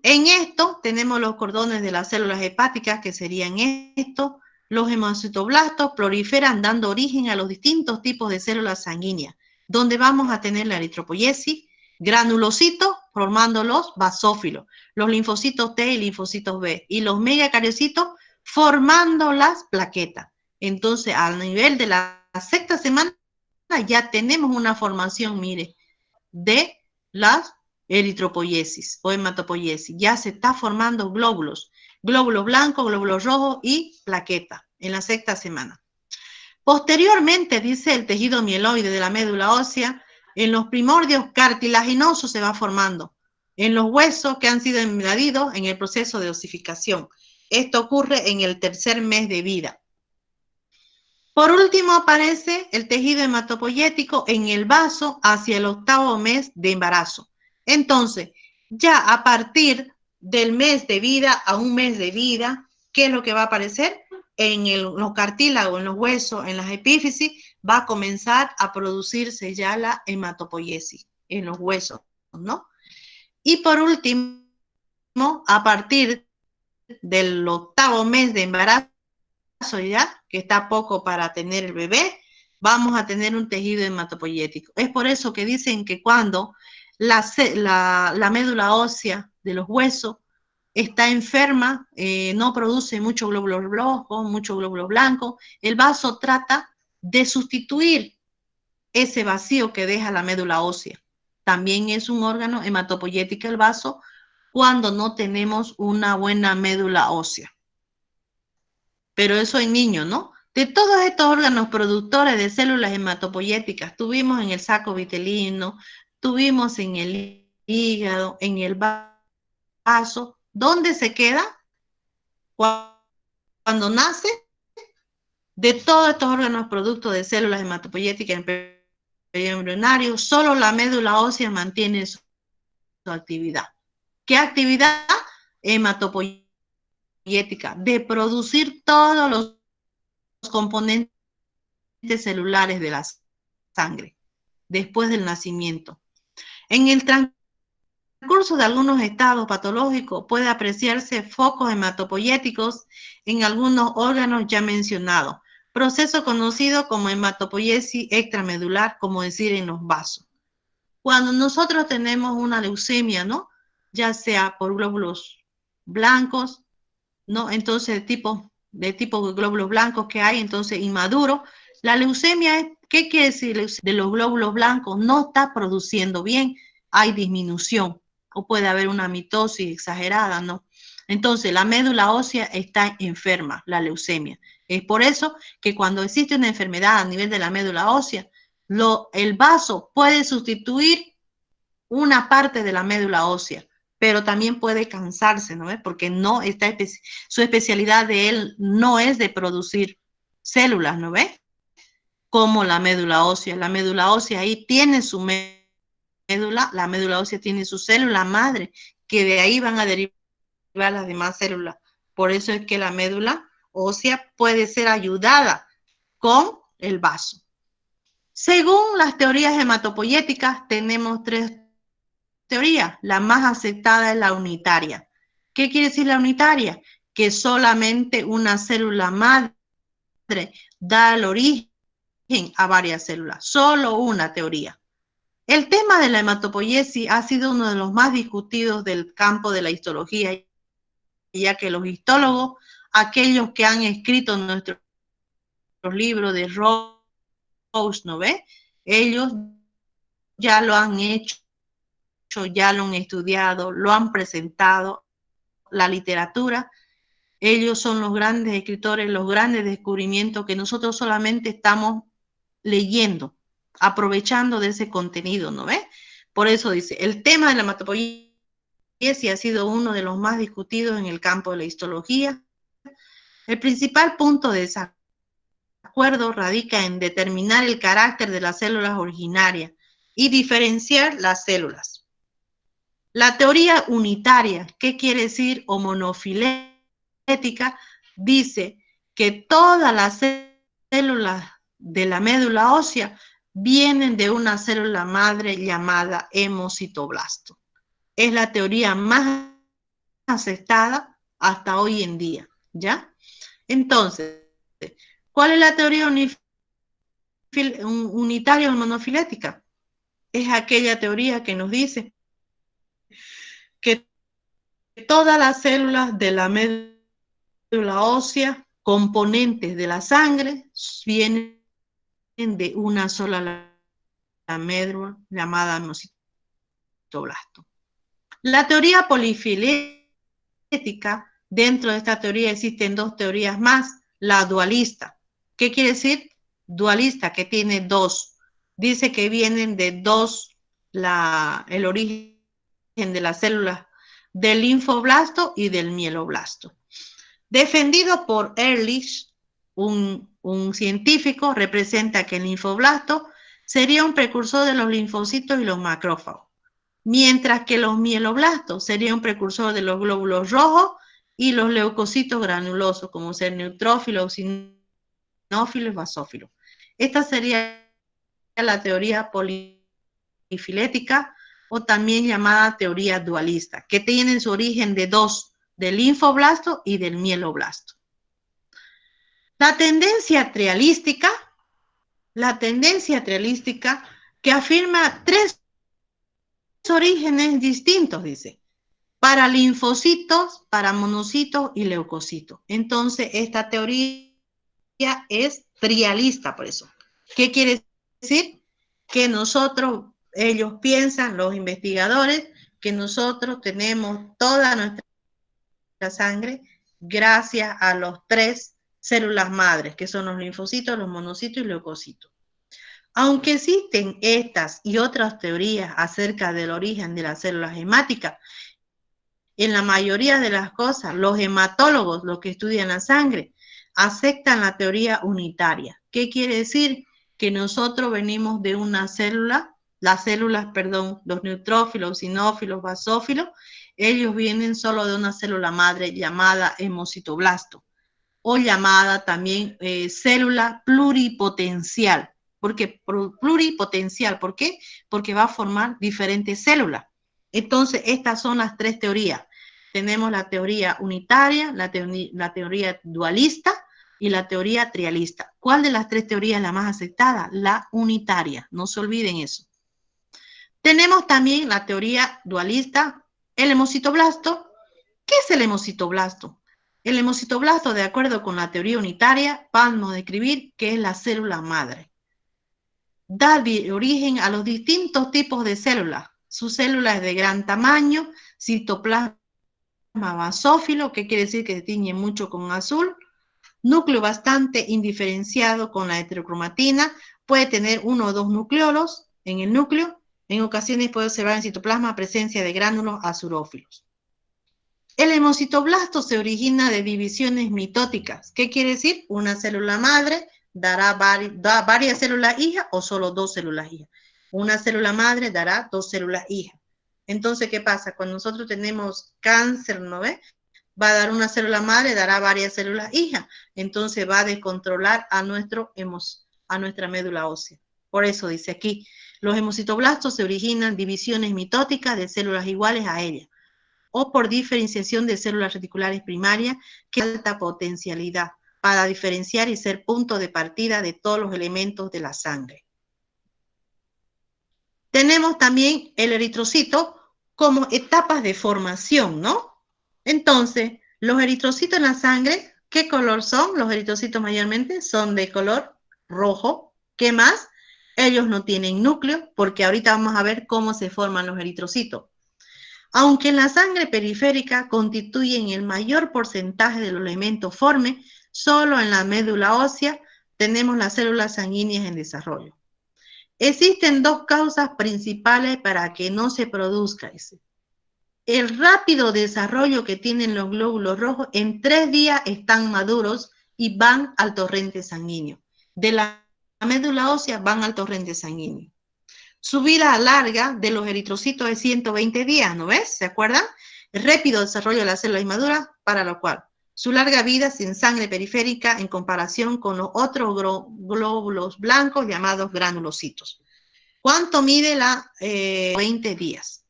En esto tenemos los cordones de las células hepáticas, que serían estos. Los hemocitoblastos proliferan dando origen a los distintos tipos de células sanguíneas, donde vamos a tener la eritropoiesis, granulocitos formando los basófilos, los linfocitos T y linfocitos B, y los megacariocitos formando las plaquetas. Entonces, a nivel de la sexta semana, ya tenemos una formación, mire, de las eritropoiesis o hematopoiesis. Ya se está formando glóbulos blancos, glóbulos rojos y plaqueta en la sexta semana. Posteriormente, dice, el tejido mieloide de la médula ósea, en los primordios cartilaginosos se va formando, en los huesos que han sido invadidos en el proceso de osificación. Esto ocurre en el tercer mes de vida. Por último, aparece el tejido hematopoyético en el vaso hacia el octavo mes de embarazo. Entonces, ya a partir del mes de vida a un mes de vida, ¿qué es lo que va a aparecer? En los cartílagos, en los huesos, en las epífisis, va a comenzar a producirse ya la hematopoiesis en los huesos, ¿no? Y por último, a partir del octavo mes de embarazo, ya, que está poco para tener el bebé, vamos a tener un tejido hematopoyético. Es por eso que dicen que cuando la médula ósea de los huesos está enferma, no produce muchos glóbulos rojos, muchos glóbulos blancos, el vaso trata de sustituir ese vacío que deja la médula ósea. También es un órgano hematopoyético el vaso cuando no tenemos una buena médula ósea. Pero eso en niños, ¿no? De todos estos órganos productores de células hematopoyéticas, tuvimos en el saco vitelino, tuvimos en el hígado, en el vaso. ¿Dónde se queda? Cuando nace, de todos estos órganos productos de células hematopoyéticas en periodo embrionario, solo la médula ósea mantiene su actividad. ¿Qué actividad? Hematopoyética. de producir todos los componentes celulares de la sangre después del nacimiento. En el transcurso de algunos estados patológicos puede apreciarse focos hematopoyéticos en algunos órganos ya mencionados, proceso conocido como hematopoiesis extramedular, como decir en los vasos. Cuando nosotros tenemos una leucemia, ¿no? Ya sea por glóbulos blancos, ¿no? Entonces, de tipo glóbulos blancos que hay, entonces inmaduro. La leucemia, ¿qué quiere decir? De los glóbulos blancos no está produciendo bien, hay disminución, o puede haber una mitosis exagerada, ¿no? Entonces, la médula ósea está enferma, la leucemia. Es por eso que cuando existe una enfermedad a nivel de la médula ósea, el vaso puede sustituir una parte de la médula ósea, pero también puede cansarse, ¿no? Porque no está su especialidad de él no es de producir células, ¿no ves? Como la médula ósea. La médula ósea ahí tiene su médula, la médula ósea tiene su célula madre, que de ahí van a derivar las demás células. Por eso es que la médula ósea puede ser ayudada con el vaso. Según las teorías hematopoyéticas, tenemos tres teorías. La más aceptada es la unitaria. ¿Qué quiere decir la unitaria? Que solamente una célula madre da el origen a varias células. Solo una teoría. El tema de la hematopoiesis ha sido uno de los más discutidos del campo de la histología, ya que los histólogos, aquellos que han escrito nuestros libros de Rose, ¿no ve? Ellos ya lo han hecho, ya lo han estudiado, lo han presentado, la literatura. Ellos son los grandes escritores, los grandes descubrimientos que nosotros solamente estamos leyendo, aprovechando de ese contenido, ¿no ve? Por eso dice, el tema de la hematopoiesis ha sido uno de los más discutidos en el campo de la histología. El principal punto de desacuerdo radica en determinar el carácter de las células originarias y diferenciar las células. La teoría unitaria, ¿qué quiere decir? O monofilética, dice que todas las células de la médula ósea vienen de una célula madre llamada hemocitoblasto. Es la teoría más aceptada hasta hoy en día, ¿ya? Entonces, ¿cuál es la teoría unitaria o monofilética? Es aquella teoría que nos dice que todas las células de la médula ósea, componentes de la sangre, vienen de una sola médula llamada hemocitoblasto. La teoría polifilética, dentro de esta teoría existen dos teorías más, la dualista. ¿Qué quiere decir? Dualista, que tiene dos. Dice que vienen de dos, el origen de las células del linfoblasto y del mieloblasto. Defendido por Ehrlich, un científico, representa que el linfoblasto sería un precursor de los linfocitos y los macrófagos, mientras que los mieloblastos serían un precursor de los glóbulos rojos y los leucocitos granulosos, como ser neutrófilos, eosinófilos y basófilos. Esta sería la teoría polifilética, o también llamada teoría dualista, que tienen su origen de dos, del linfoblasto y del mieloblasto. La tendencia trialística que afirma tres orígenes distintos, dice, para linfocitos, para monocitos y leucocitos. Entonces, esta teoría es trialista, por eso. ¿Qué quiere decir? Que ellos piensan, los investigadores, que nosotros tenemos toda nuestra sangre gracias a los tres células madres, que son los linfocitos, los monocitos y leucocitos. Aunque existen estas y otras teorías acerca del origen de las células hemáticas, en la mayoría de las cosas, los hematólogos, los que estudian la sangre, aceptan la teoría unitaria. ¿Qué quiere decir? Que nosotros venimos de una célula, los neutrófilos, eosinófilos, basófilos, ellos vienen solo de una célula madre llamada hemocitoblasto, o llamada también célula pluripotencial. Porque pluripotencial, ¿por qué? Porque va a formar diferentes células. Entonces, estas son las tres teorías. Tenemos la teoría unitaria, la teoría dualista y la teoría trialista. ¿Cuál de las tres teorías es la más aceptada? La unitaria, no se olviden eso. Tenemos también la teoría dualista, el hemocitoblasto. ¿Qué es el hemocitoblasto? El hemocitoblasto, de acuerdo con la teoría unitaria, vamos a describir que es la célula madre. Da origen a los distintos tipos de células. Su célula es de gran tamaño, citoplasma basófilo, que quiere decir que se tiñe mucho con azul, núcleo bastante indiferenciado con la heterocromatina, puede tener 1 o 2 nucleolos en el núcleo, en ocasiones puede observar en citoplasma presencia de gránulos azurófilos. El hemocitoblasto se origina de divisiones mitóticas. ¿Qué quiere decir? Una célula madre da varias células hijas o solo 2 células hijas. Una célula madre dará 2 células hijas. Entonces, ¿qué pasa? Cuando nosotros tenemos cáncer, ¿no ves? Va a dar una célula madre, dará varias células hijas. Entonces va a descontrolar a nuestra médula ósea. Por eso dice aquí, los hemocitoblastos se originan divisiones mitóticas de células iguales a ellas, o por diferenciación de células reticulares primarias que alta potencialidad para diferenciar y ser punto de partida de todos los elementos de la sangre. Tenemos también el eritrocito como etapas de formación, ¿no? Entonces, los eritrocitos en la sangre, ¿qué color son? Los eritrocitos mayormente son de color rojo. ¿Qué más? Ellos no tienen núcleo, porque ahorita vamos a ver cómo se forman los eritrocitos. Aunque en la sangre periférica constituyen el mayor porcentaje de los elementos forme, solo en la médula ósea tenemos las células sanguíneas en desarrollo. Existen 2 causas principales para que no se produzca ese. El rápido desarrollo que tienen los glóbulos rojos, en 3 días están maduros y van al torrente sanguíneo. De la médula ósea van al torrente sanguíneo. Su vida larga de los eritrocitos es 120 días, ¿no ves? ¿Se acuerdan? El rápido desarrollo de las células inmaduras, para lo cual su larga vida sin sangre periférica en comparación con los otros glóbulos blancos llamados granulocitos. ¿Cuánto mide la 20 días?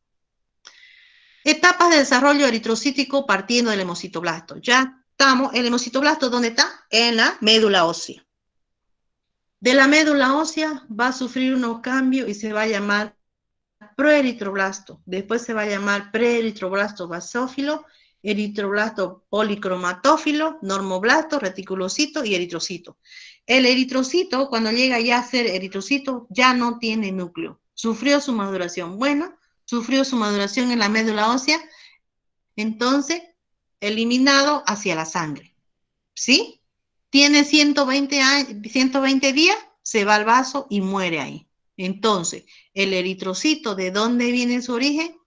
Etapas de desarrollo eritrocítico partiendo del hemocitoblasto. Ya estamos, el hemocitoblasto, ¿dónde está? En la médula ósea. De la médula ósea va a sufrir unos cambios y se va a llamar proeritroblasto. Después se va a llamar preeritroblasto basófilo, eritroblasto policromatófilo, normoblasto, reticulocito y eritrocito. El eritrocito, cuando llega ya a ser eritrocito, ya no tiene núcleo. Sufrió su maduración. Bueno, sufrió su maduración en la médula ósea, entonces eliminado hacia la sangre. ¿Sí? Tiene 120 días, se va al vaso y muere ahí. Entonces, el eritrocito, ¿de dónde viene su origen?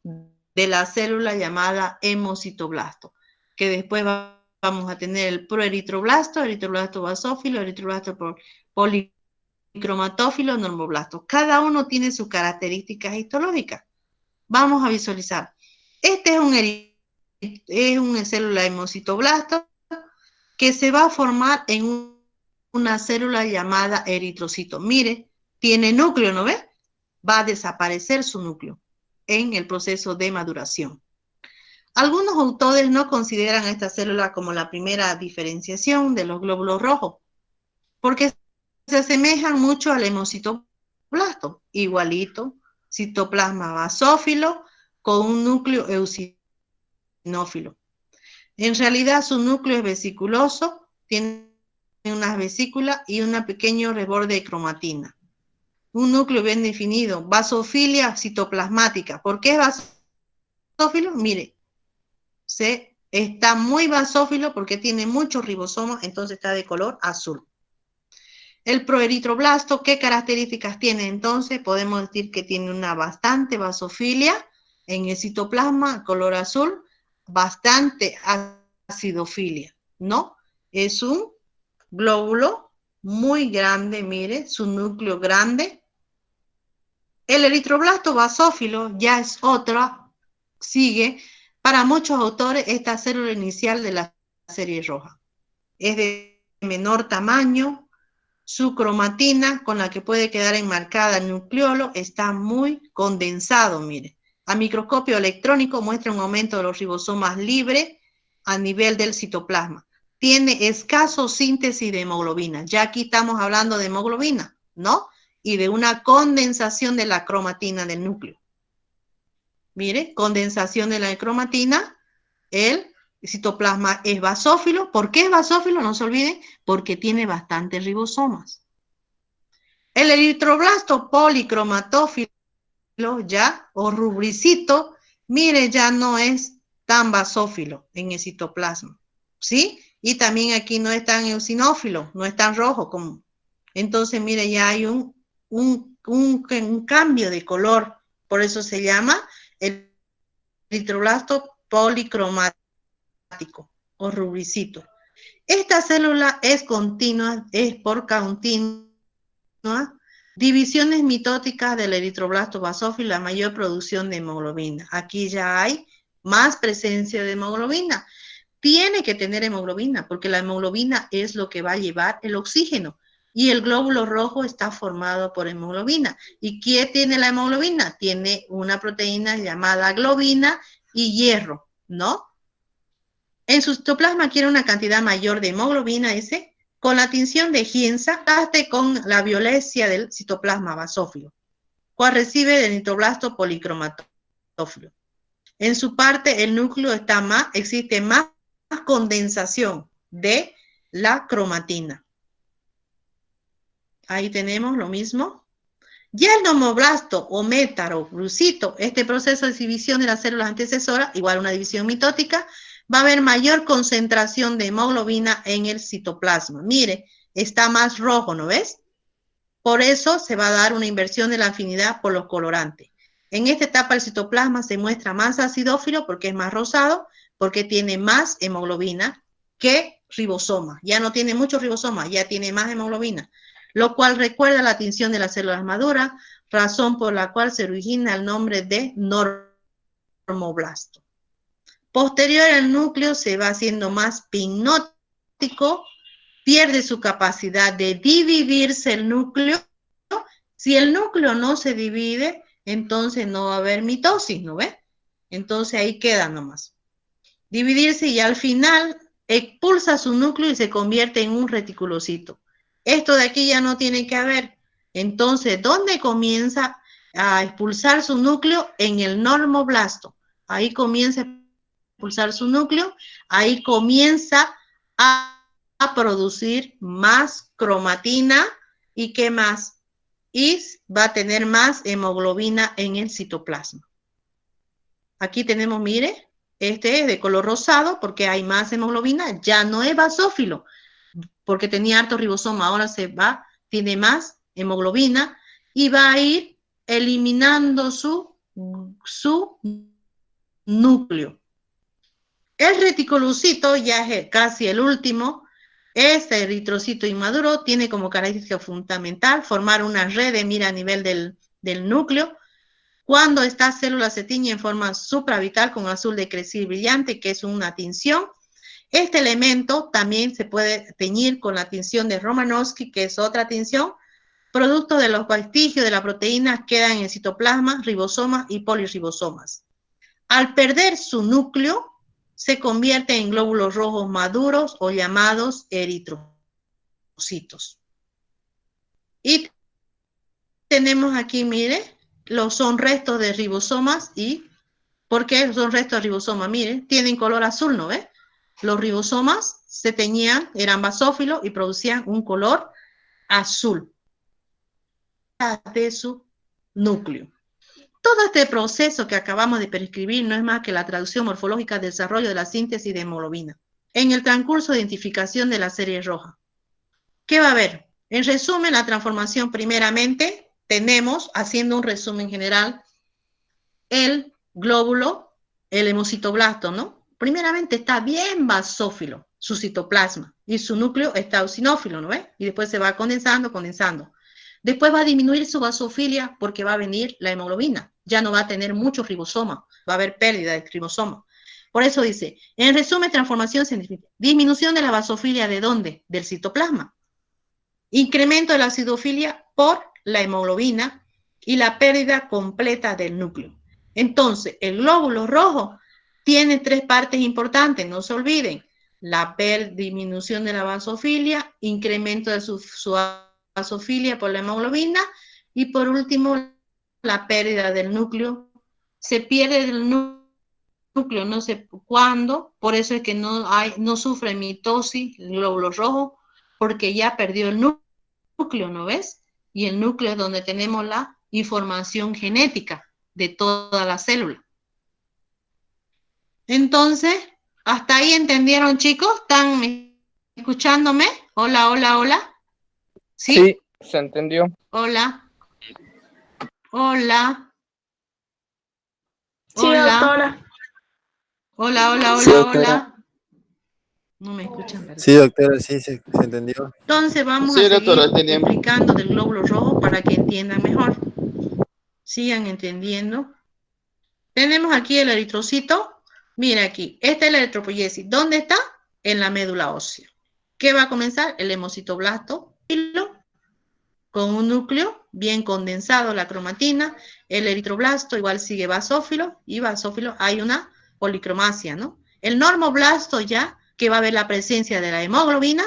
De la célula llamada hemocitoblasto, que después vamos a tener el proeritroblasto, eritroblasto basófilo, eritroblasto policromatófilo, normoblasto. Cada uno tiene sus características histológicas. Vamos a visualizar. Este es una célula hemocitoblasto que se va a formar en una célula llamada eritrocito. Mire, tiene núcleo, ¿no ve? Va a desaparecer su núcleo en el proceso de maduración. Algunos autores no consideran a esta célula como la primera diferenciación de los glóbulos rojos, porque se asemejan mucho al hemocitoblasto, igualito, citoplasma basófilo con un núcleo eosinófilo. En realidad su núcleo es vesiculoso, tiene unas vesículas y un pequeño reborde de cromatina. Un núcleo bien definido, basofilia citoplasmática. ¿Por qué es basófilo? Mire, está muy basófilo porque tiene muchos ribosomas, entonces está de color azul. El proeritroblasto, ¿qué características tiene entonces? Podemos decir que tiene una bastante basofilia en el citoplasma, color azul, bastante acidofilia, ¿no? Es un glóbulo muy grande, mire, su núcleo grande. El eritroblasto basófilo ya es otra, sigue Para muchos autores, esta célula inicial de la serie roja es de menor tamaño. Su cromatina, con la que puede quedar enmarcada el nucleolo, está muy condensado, mire. A microscopio electrónico muestra un aumento de los ribosomas libre a nivel del citoplasma. Tiene escaso síntesis de hemoglobina. Ya aquí estamos hablando de hemoglobina, ¿no? Y de una condensación de la cromatina del núcleo. Mire, condensación de la cromatina, el citoplasma es basófilo. ¿Por qué es basófilo? No se olviden, porque tiene bastantes ribosomas. El eritroblasto policromatófilo ya, o rubricito, mire, ya no es tan basófilo en el citoplasma, ¿sí? Y también aquí no es tan eosinófilo, no es tan rojo como. Entonces, mire, ya hay un cambio de color, por eso se llama el eritroblasto policromático o rubricito. Esta célula es continua, es por continua divisiones mitóticas del eritroblasto basófilo, la mayor producción de hemoglobina. Aquí ya hay más presencia de hemoglobina. Tiene que tener hemoglobina, porque la hemoglobina es lo que va a llevar el oxígeno. Y el glóbulo rojo está formado por hemoglobina. ¿Y qué tiene la hemoglobina? Tiene una proteína llamada globina y hierro, ¿no? En su citoplasma quiere una cantidad mayor de hemoglobina S. Con la tinción de Gienza, contraste con la violencia del citoplasma basófilo, cual recibe del nitroblasto policromatófilo. En su parte, el núcleo está más, existe más condensación de la cromatina. Ahí tenemos lo mismo. Ya el nomoblasto o metarobrucito, este proceso de división de las células antecesoras, igual una división mitótica, va a haber mayor concentración de hemoglobina en el citoplasma. Mire, está más rojo, ¿no ves? Por eso se va a dar una inversión de la afinidad por los colorantes. En esta etapa el citoplasma se muestra más acidófilo porque es más rosado, porque tiene más hemoglobina que ribosoma. Ya no tiene muchos ribosomas, ya tiene más hemoglobina, lo cual recuerda la tinción de las células maduras, razón por la cual se origina el nombre de normoblasto. Posterior al núcleo se va haciendo más pinótico, pierde su capacidad de dividirse el núcleo. Si el núcleo no se divide, entonces no va a haber mitosis, ¿no ves? Entonces ahí queda nomás. Dividirse y al final expulsa su núcleo y se convierte en un reticulocito. Esto de aquí ya no tiene que haber. Entonces, ¿dónde comienza a expulsar su núcleo? En el normoblasto. Ahí comienza a expulsar su núcleo, ahí comienza a producir más cromatina y ¿qué más? Y va a tener más hemoglobina en el citoplasma. Aquí tenemos, mire, este es de color rosado porque hay más hemoglobina, ya no es basófilo porque tenía harto ribosoma, ahora tiene más hemoglobina y va a ir eliminando su núcleo. El reticulocito ya es casi el último. Este eritrocito inmaduro tiene como característica fundamental formar una red de mira a nivel del núcleo. Cuando esta célula se tiñe en forma supravital con azul de crecir brillante, que es una tinción, este elemento también se puede teñir con la tinción de Romanowsky, que es otra tinción. Producto de los vestigios de la proteína quedan en el citoplasma, ribosomas y polirribosomas. Al perder su núcleo, se convierte en glóbulos rojos maduros o llamados eritrocitos. Y tenemos aquí, mire, son restos de ribosomas. ¿Y por qué son restos de ribosomas? Mire, tienen color azul, ¿no ve? Los ribosomas se teñían, eran basófilos y producían un color azul de su núcleo. Todo este proceso que acabamos de prescribir no es más que la traducción morfológica del desarrollo de la síntesis de hemoglobina en el transcurso de identificación de la serie roja. ¿Qué va a haber? En resumen, la transformación primeramente tenemos, haciendo un resumen general, el glóbulo, el hemocitoblasto, ¿no? Primeramente está bien basófilo, su citoplasma, y su núcleo está eosinófilo, ¿no ves? Y después se va condensando. Después va a disminuir su basofilia porque va a venir la hemoglobina. Ya no va a tener muchos ribosomas, va a haber pérdida de ribosomas. Por eso dice, en resumen, transformación significa disminución de la basofilia, ¿de dónde? Del citoplasma. Incremento de la acidofilia por la hemoglobina y la pérdida completa del núcleo. Entonces, el glóbulo rojo tiene tres partes importantes, no se olviden. La disminución de la basofilia, incremento de su basofilia por la hemoglobina y por último, la pérdida del núcleo. Se pierde el núcleo, no sé cuándo, por eso es que no sufre mitosis el glóbulo rojo, porque ya perdió el núcleo, ¿no ves? Y el núcleo es donde tenemos la información genética de toda la célula. Entonces, ¿hasta ahí entendieron, chicos? ¿Están escuchándome? Hola, hola, hola. ¿Sí? Sí, se entendió. Hola. Hola. Sí, Hola. doctora. Hola, hola, Sí, hola, doctora. hola. No me escuchan, ¿verdad? Sí, doctora, sí, se entendió. Entonces vamos a seguir explicando del glóbulo rojo para que entiendan mejor. Sigan entendiendo. Tenemos aquí el eritrocito. Mira aquí, esta es la eritropoyesis. ¿Dónde está? En la médula ósea. ¿Qué va a comenzar? El hemocitoblasto con un núcleo bien condensado, la cromatina. El eritroblasto igual sigue basófilo y basófilo hay una policromasia, ¿no? El normoblasto ya, que va a ver la presencia de la hemoglobina,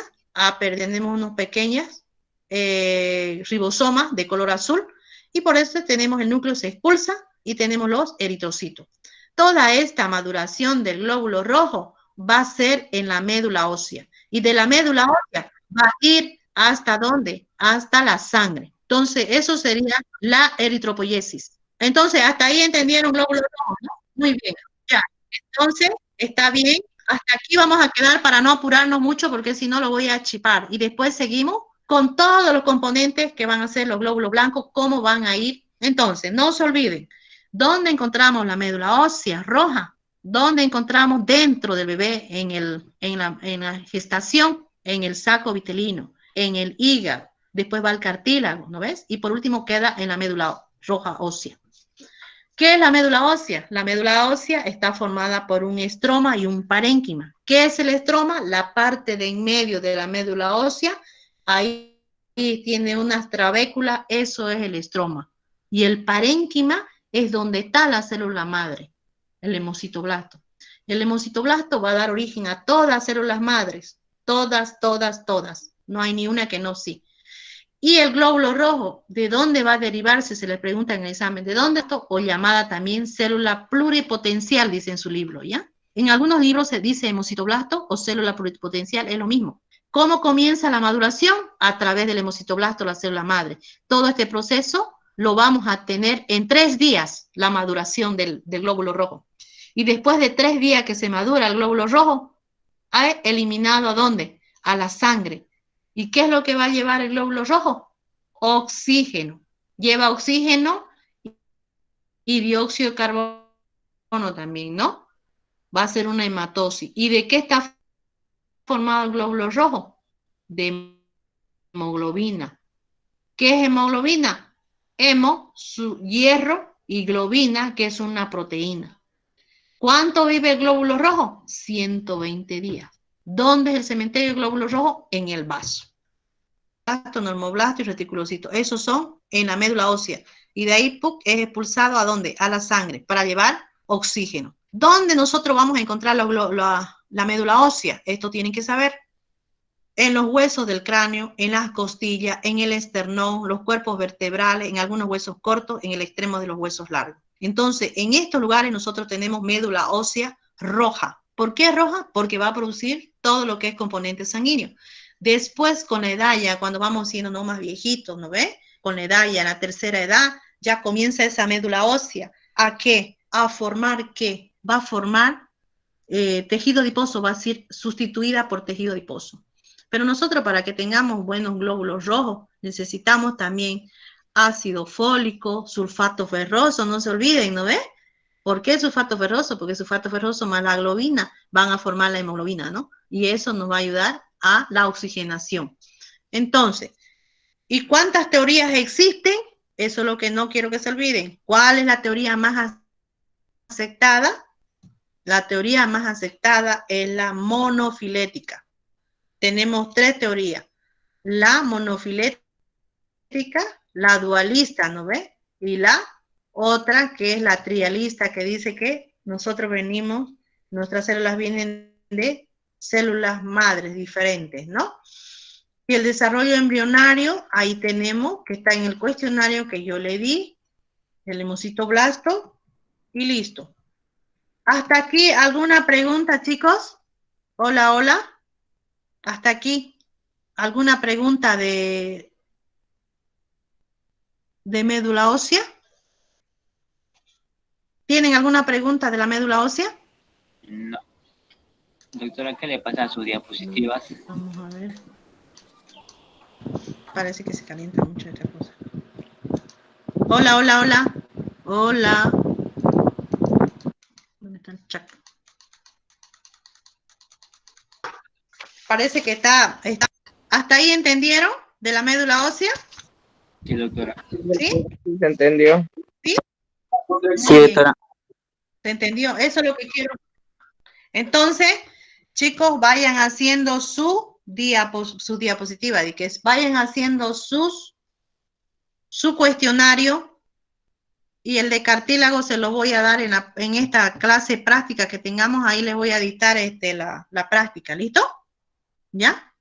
tenemos unos pequeños ribosomas de color azul y por eso tenemos el núcleo se expulsa y tenemos los eritrocitos. Toda esta maduración del glóbulo rojo va a ser en la médula ósea y de la médula ósea va a ir ¿hasta dónde? Hasta la sangre. Entonces, eso sería la eritropoyesis. Entonces, hasta ahí entendieron glóbulo rojo, ¿no? Muy bien. Ya. Entonces, está bien. Hasta aquí vamos a quedar para no apurarnos mucho porque si no lo voy a chipar. Y después seguimos con todos los componentes que van a ser los glóbulos blancos, cómo van a ir. Entonces, no se olviden, ¿dónde encontramos la médula ósea roja? ¿Dónde encontramos dentro del bebé en la gestación? En el saco vitelino, en el hígado, después va al cartílago, ¿no ves? Y por último queda en la médula roja ósea. ¿Qué es la médula ósea? La médula ósea está formada por un estroma y un parénquima. ¿Qué es el estroma? La parte de en medio de la médula ósea, ahí tiene una trabécula, eso es el estroma. Y el parénquima es donde está la célula madre, el hemocitoblasto. El hemocitoblasto va a dar origen a todas las células madres, todas, todas, todas. No hay ni una que no sí. Y el glóbulo rojo, ¿de dónde va a derivarse? Se le pregunta en el examen, ¿de dónde esto? O llamada también célula pluripotencial, dice en su libro, ¿ya? En algunos libros se dice hemocitoblasto o célula pluripotencial, es lo mismo. ¿Cómo comienza la maduración? A través del hemocitoblasto, la célula madre. Todo este proceso lo vamos a tener en 3 días, la maduración del glóbulo rojo. Y después de 3 días que se madura el glóbulo rojo, ha eliminado ¿a dónde? A la sangre. ¿Y qué es lo que va a llevar el glóbulo rojo? Oxígeno. Lleva oxígeno y dióxido de carbono también, ¿no? Va a ser una hematosis. ¿Y de qué está formado el glóbulo rojo? De hemoglobina. ¿Qué es hemoglobina? Hemo, hierro, y globina, que es una proteína. ¿Cuánto vive el glóbulo rojo? 120 días. ¿Dónde es el cementerio del glóbulo rojo? En el vaso. Normoblasto y reticulocito. Esos son en la médula ósea. Y de ahí es expulsado ¿a dónde? A la sangre para llevar oxígeno. ¿Dónde nosotros vamos a encontrar la médula ósea? Esto tienen que saber. En los huesos del cráneo, en las costillas, en el esternón, los cuerpos vertebrales, en algunos huesos cortos, en el extremo de los huesos largos. Entonces, en estos lugares nosotros tenemos médula ósea roja. ¿Por qué roja? Porque va a producir todo lo que es componente sanguíneo. Después, con la edad, ya cuando vamos siendo no más viejitos, ¿no ve? Con la edad, ya en la tercera edad, ya comienza esa médula ósea. ¿A qué? A formar ¿qué? Va a formar tejido adiposo, va a ser sustituida por tejido adiposo. Pero nosotros para que tengamos buenos glóbulos rojos necesitamos también ácido fólico, sulfato ferroso, no se olviden, ¿no ve? ¿Por qué sulfato ferroso? Porque sulfato ferroso más la globina van a formar la hemoglobina, ¿no? Y eso nos va a ayudar a la oxigenación. Entonces, ¿y cuántas teorías existen? Eso es lo que no quiero que se olviden. ¿Cuál es la teoría más aceptada? la teoría más aceptada es la monofilética. Tenemos 3 teorías. La monofilética, la dualista, ¿no ves? Y la otra que es la trialista, que dice que nosotros venimos, nuestras células vienen de células madres diferentes, ¿no? Y el desarrollo embrionario, ahí tenemos, que está en el cuestionario que yo le di, el hemocitoblasto, y listo. ¿Hasta aquí alguna pregunta, chicos? Hola, hola. Hasta aquí. ¿Alguna pregunta de médula ósea? ¿Tienen alguna pregunta de la médula ósea? No. Doctora, ¿qué le pasa a sus diapositivas? Vamos a ver. Parece que se calienta mucho esta cosa. Hola, hola, hola. Hola. ¿Dónde está el chat? Parece que está. ¿Hasta ahí entendieron de la médula ósea? Sí, doctora. ¿Sí? Sí, se entendió. ¿Sí? Sí, Muy bien. doctora. ¿Se entendió? Eso es lo que quiero. Entonces, chicos, vayan haciendo su diapositiva, y que vayan haciendo su cuestionario, y el de cartílago se lo voy a dar en esta clase práctica que tengamos. Ahí les voy a dictar la práctica. ¿Listo? ¿Ya?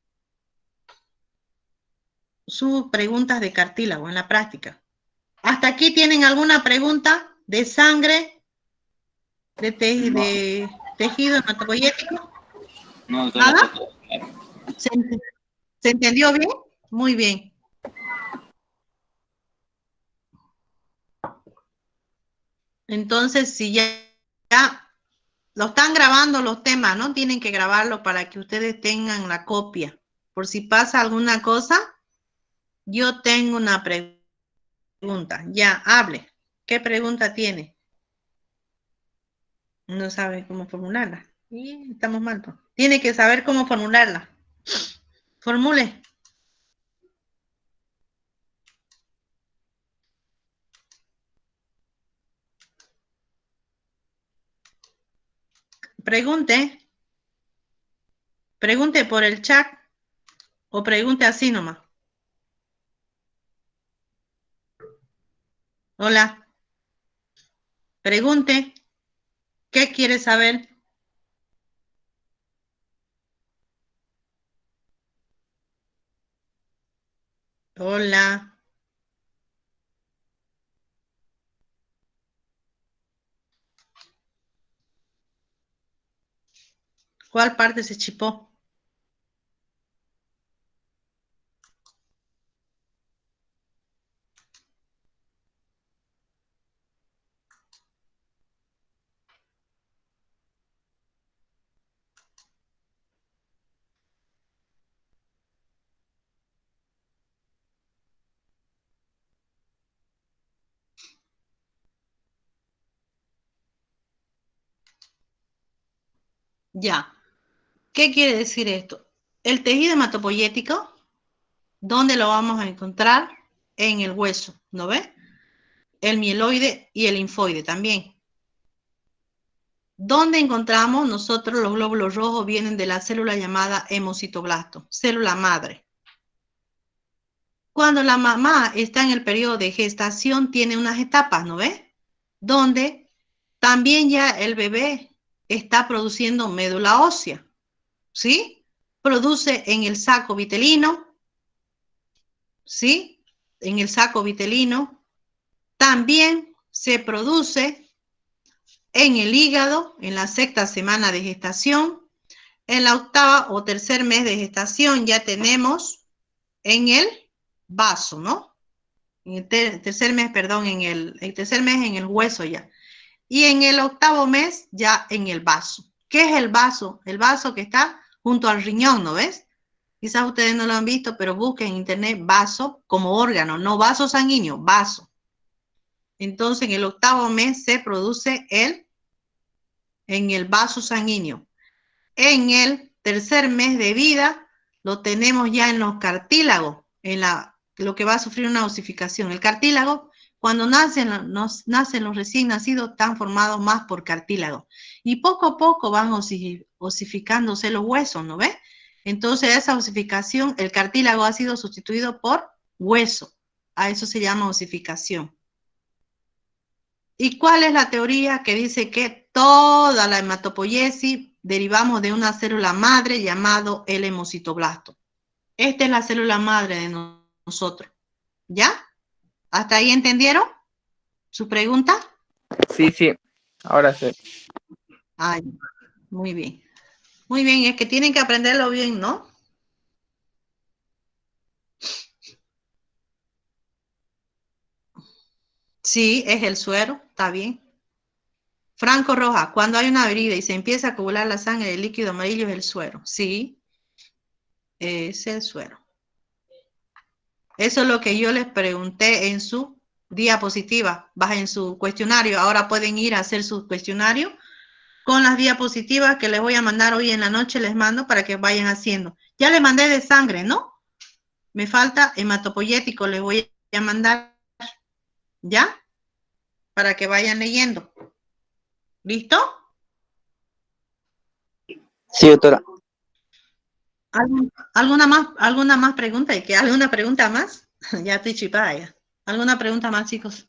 Sus preguntas de cartílago en la práctica. ¿Hasta aquí tienen alguna pregunta de sangre, de tejido hematopoyético? No, doctora, ¿Nada? está todo claro. ¿Se entendió bien? Muy bien. Entonces, si ya lo están grabando los temas, ¿no? Tienen que grabarlo para que ustedes tengan la copia. Por si pasa alguna cosa, yo tengo una pregunta. Ya, hable. ¿Qué pregunta tiene? No sabe cómo formularla. Y estamos mal, pues. Tiene que saber cómo formularla. Formule. Pregunte. Pregunte por el chat o pregunte así nomás. Hola. Pregunte. ¿Qué quiere saber? Hola. ¿Cuál parte se chipó? Ya. ¿Qué quiere decir esto? El tejido hematopoyético, ¿dónde lo vamos a encontrar? En el hueso, ¿no ve? El mieloide y el linfoide también. ¿Dónde encontramos nosotros los glóbulos rojos? Vienen de la célula llamada hemocitoblasto, célula madre. Cuando la mamá está en el periodo de gestación, tiene unas etapas, ¿no ve? Donde también ya el bebé está produciendo médula ósea, ¿sí? Produce en el saco vitelino, ¿sí? En el saco vitelino. También se produce en el hígado, en la 6ª semana de gestación. En la 8º o 3er mes de gestación ya tenemos en el vaso, ¿no? En el tercer mes, perdón, en el tercer mes en el hueso ya. Y en el 8º mes ya en el vaso. ¿Qué es el vaso? El vaso que está junto al riñón, ¿no ves? Quizás ustedes no lo han visto, pero busquen en internet vaso como órgano, no vaso sanguíneo, vaso. Entonces, en el 8º mes se produce en el vaso sanguíneo. En el tercer mes de vida lo tenemos ya en los cartílagos, en lo que va a sufrir una osificación. El cartílago Cuando nacen los recién nacidos, están formados más por cartílago. Y poco a poco van osificándose los huesos, ¿no ves? Entonces, esa osificación, el cartílago ha sido sustituido por hueso. A eso se llama osificación. ¿Y cuál es la teoría que dice que toda la hematopoiesis derivamos de una célula madre llamado el hemocitoblasto? Esta es la célula madre de nosotros. ¿Ya? ¿Hasta ahí entendieron su pregunta? Sí, sí, ahora sí. Ay, muy bien. Muy bien, es que tienen que aprenderlo bien, ¿no? Sí, es el suero, está bien. Franco Roja, cuando hay una herida y se empieza a coagular la sangre, el líquido amarillo es el suero. Sí, es el suero. Eso es lo que yo les pregunté en su diapositiva, en su cuestionario. Ahora pueden ir a hacer su cuestionario con las diapositivas que les voy a mandar hoy en la noche, les mando para que vayan haciendo. Ya les mandé de sangre, ¿no? Me falta hematopoyético, les voy a mandar, ¿ya? Para que vayan leyendo. ¿Listo? Sí, doctora. ¿Alguna más pregunta? ¿Alguna pregunta más? Ya estoy chipada ya. ¿Alguna pregunta más, chicos?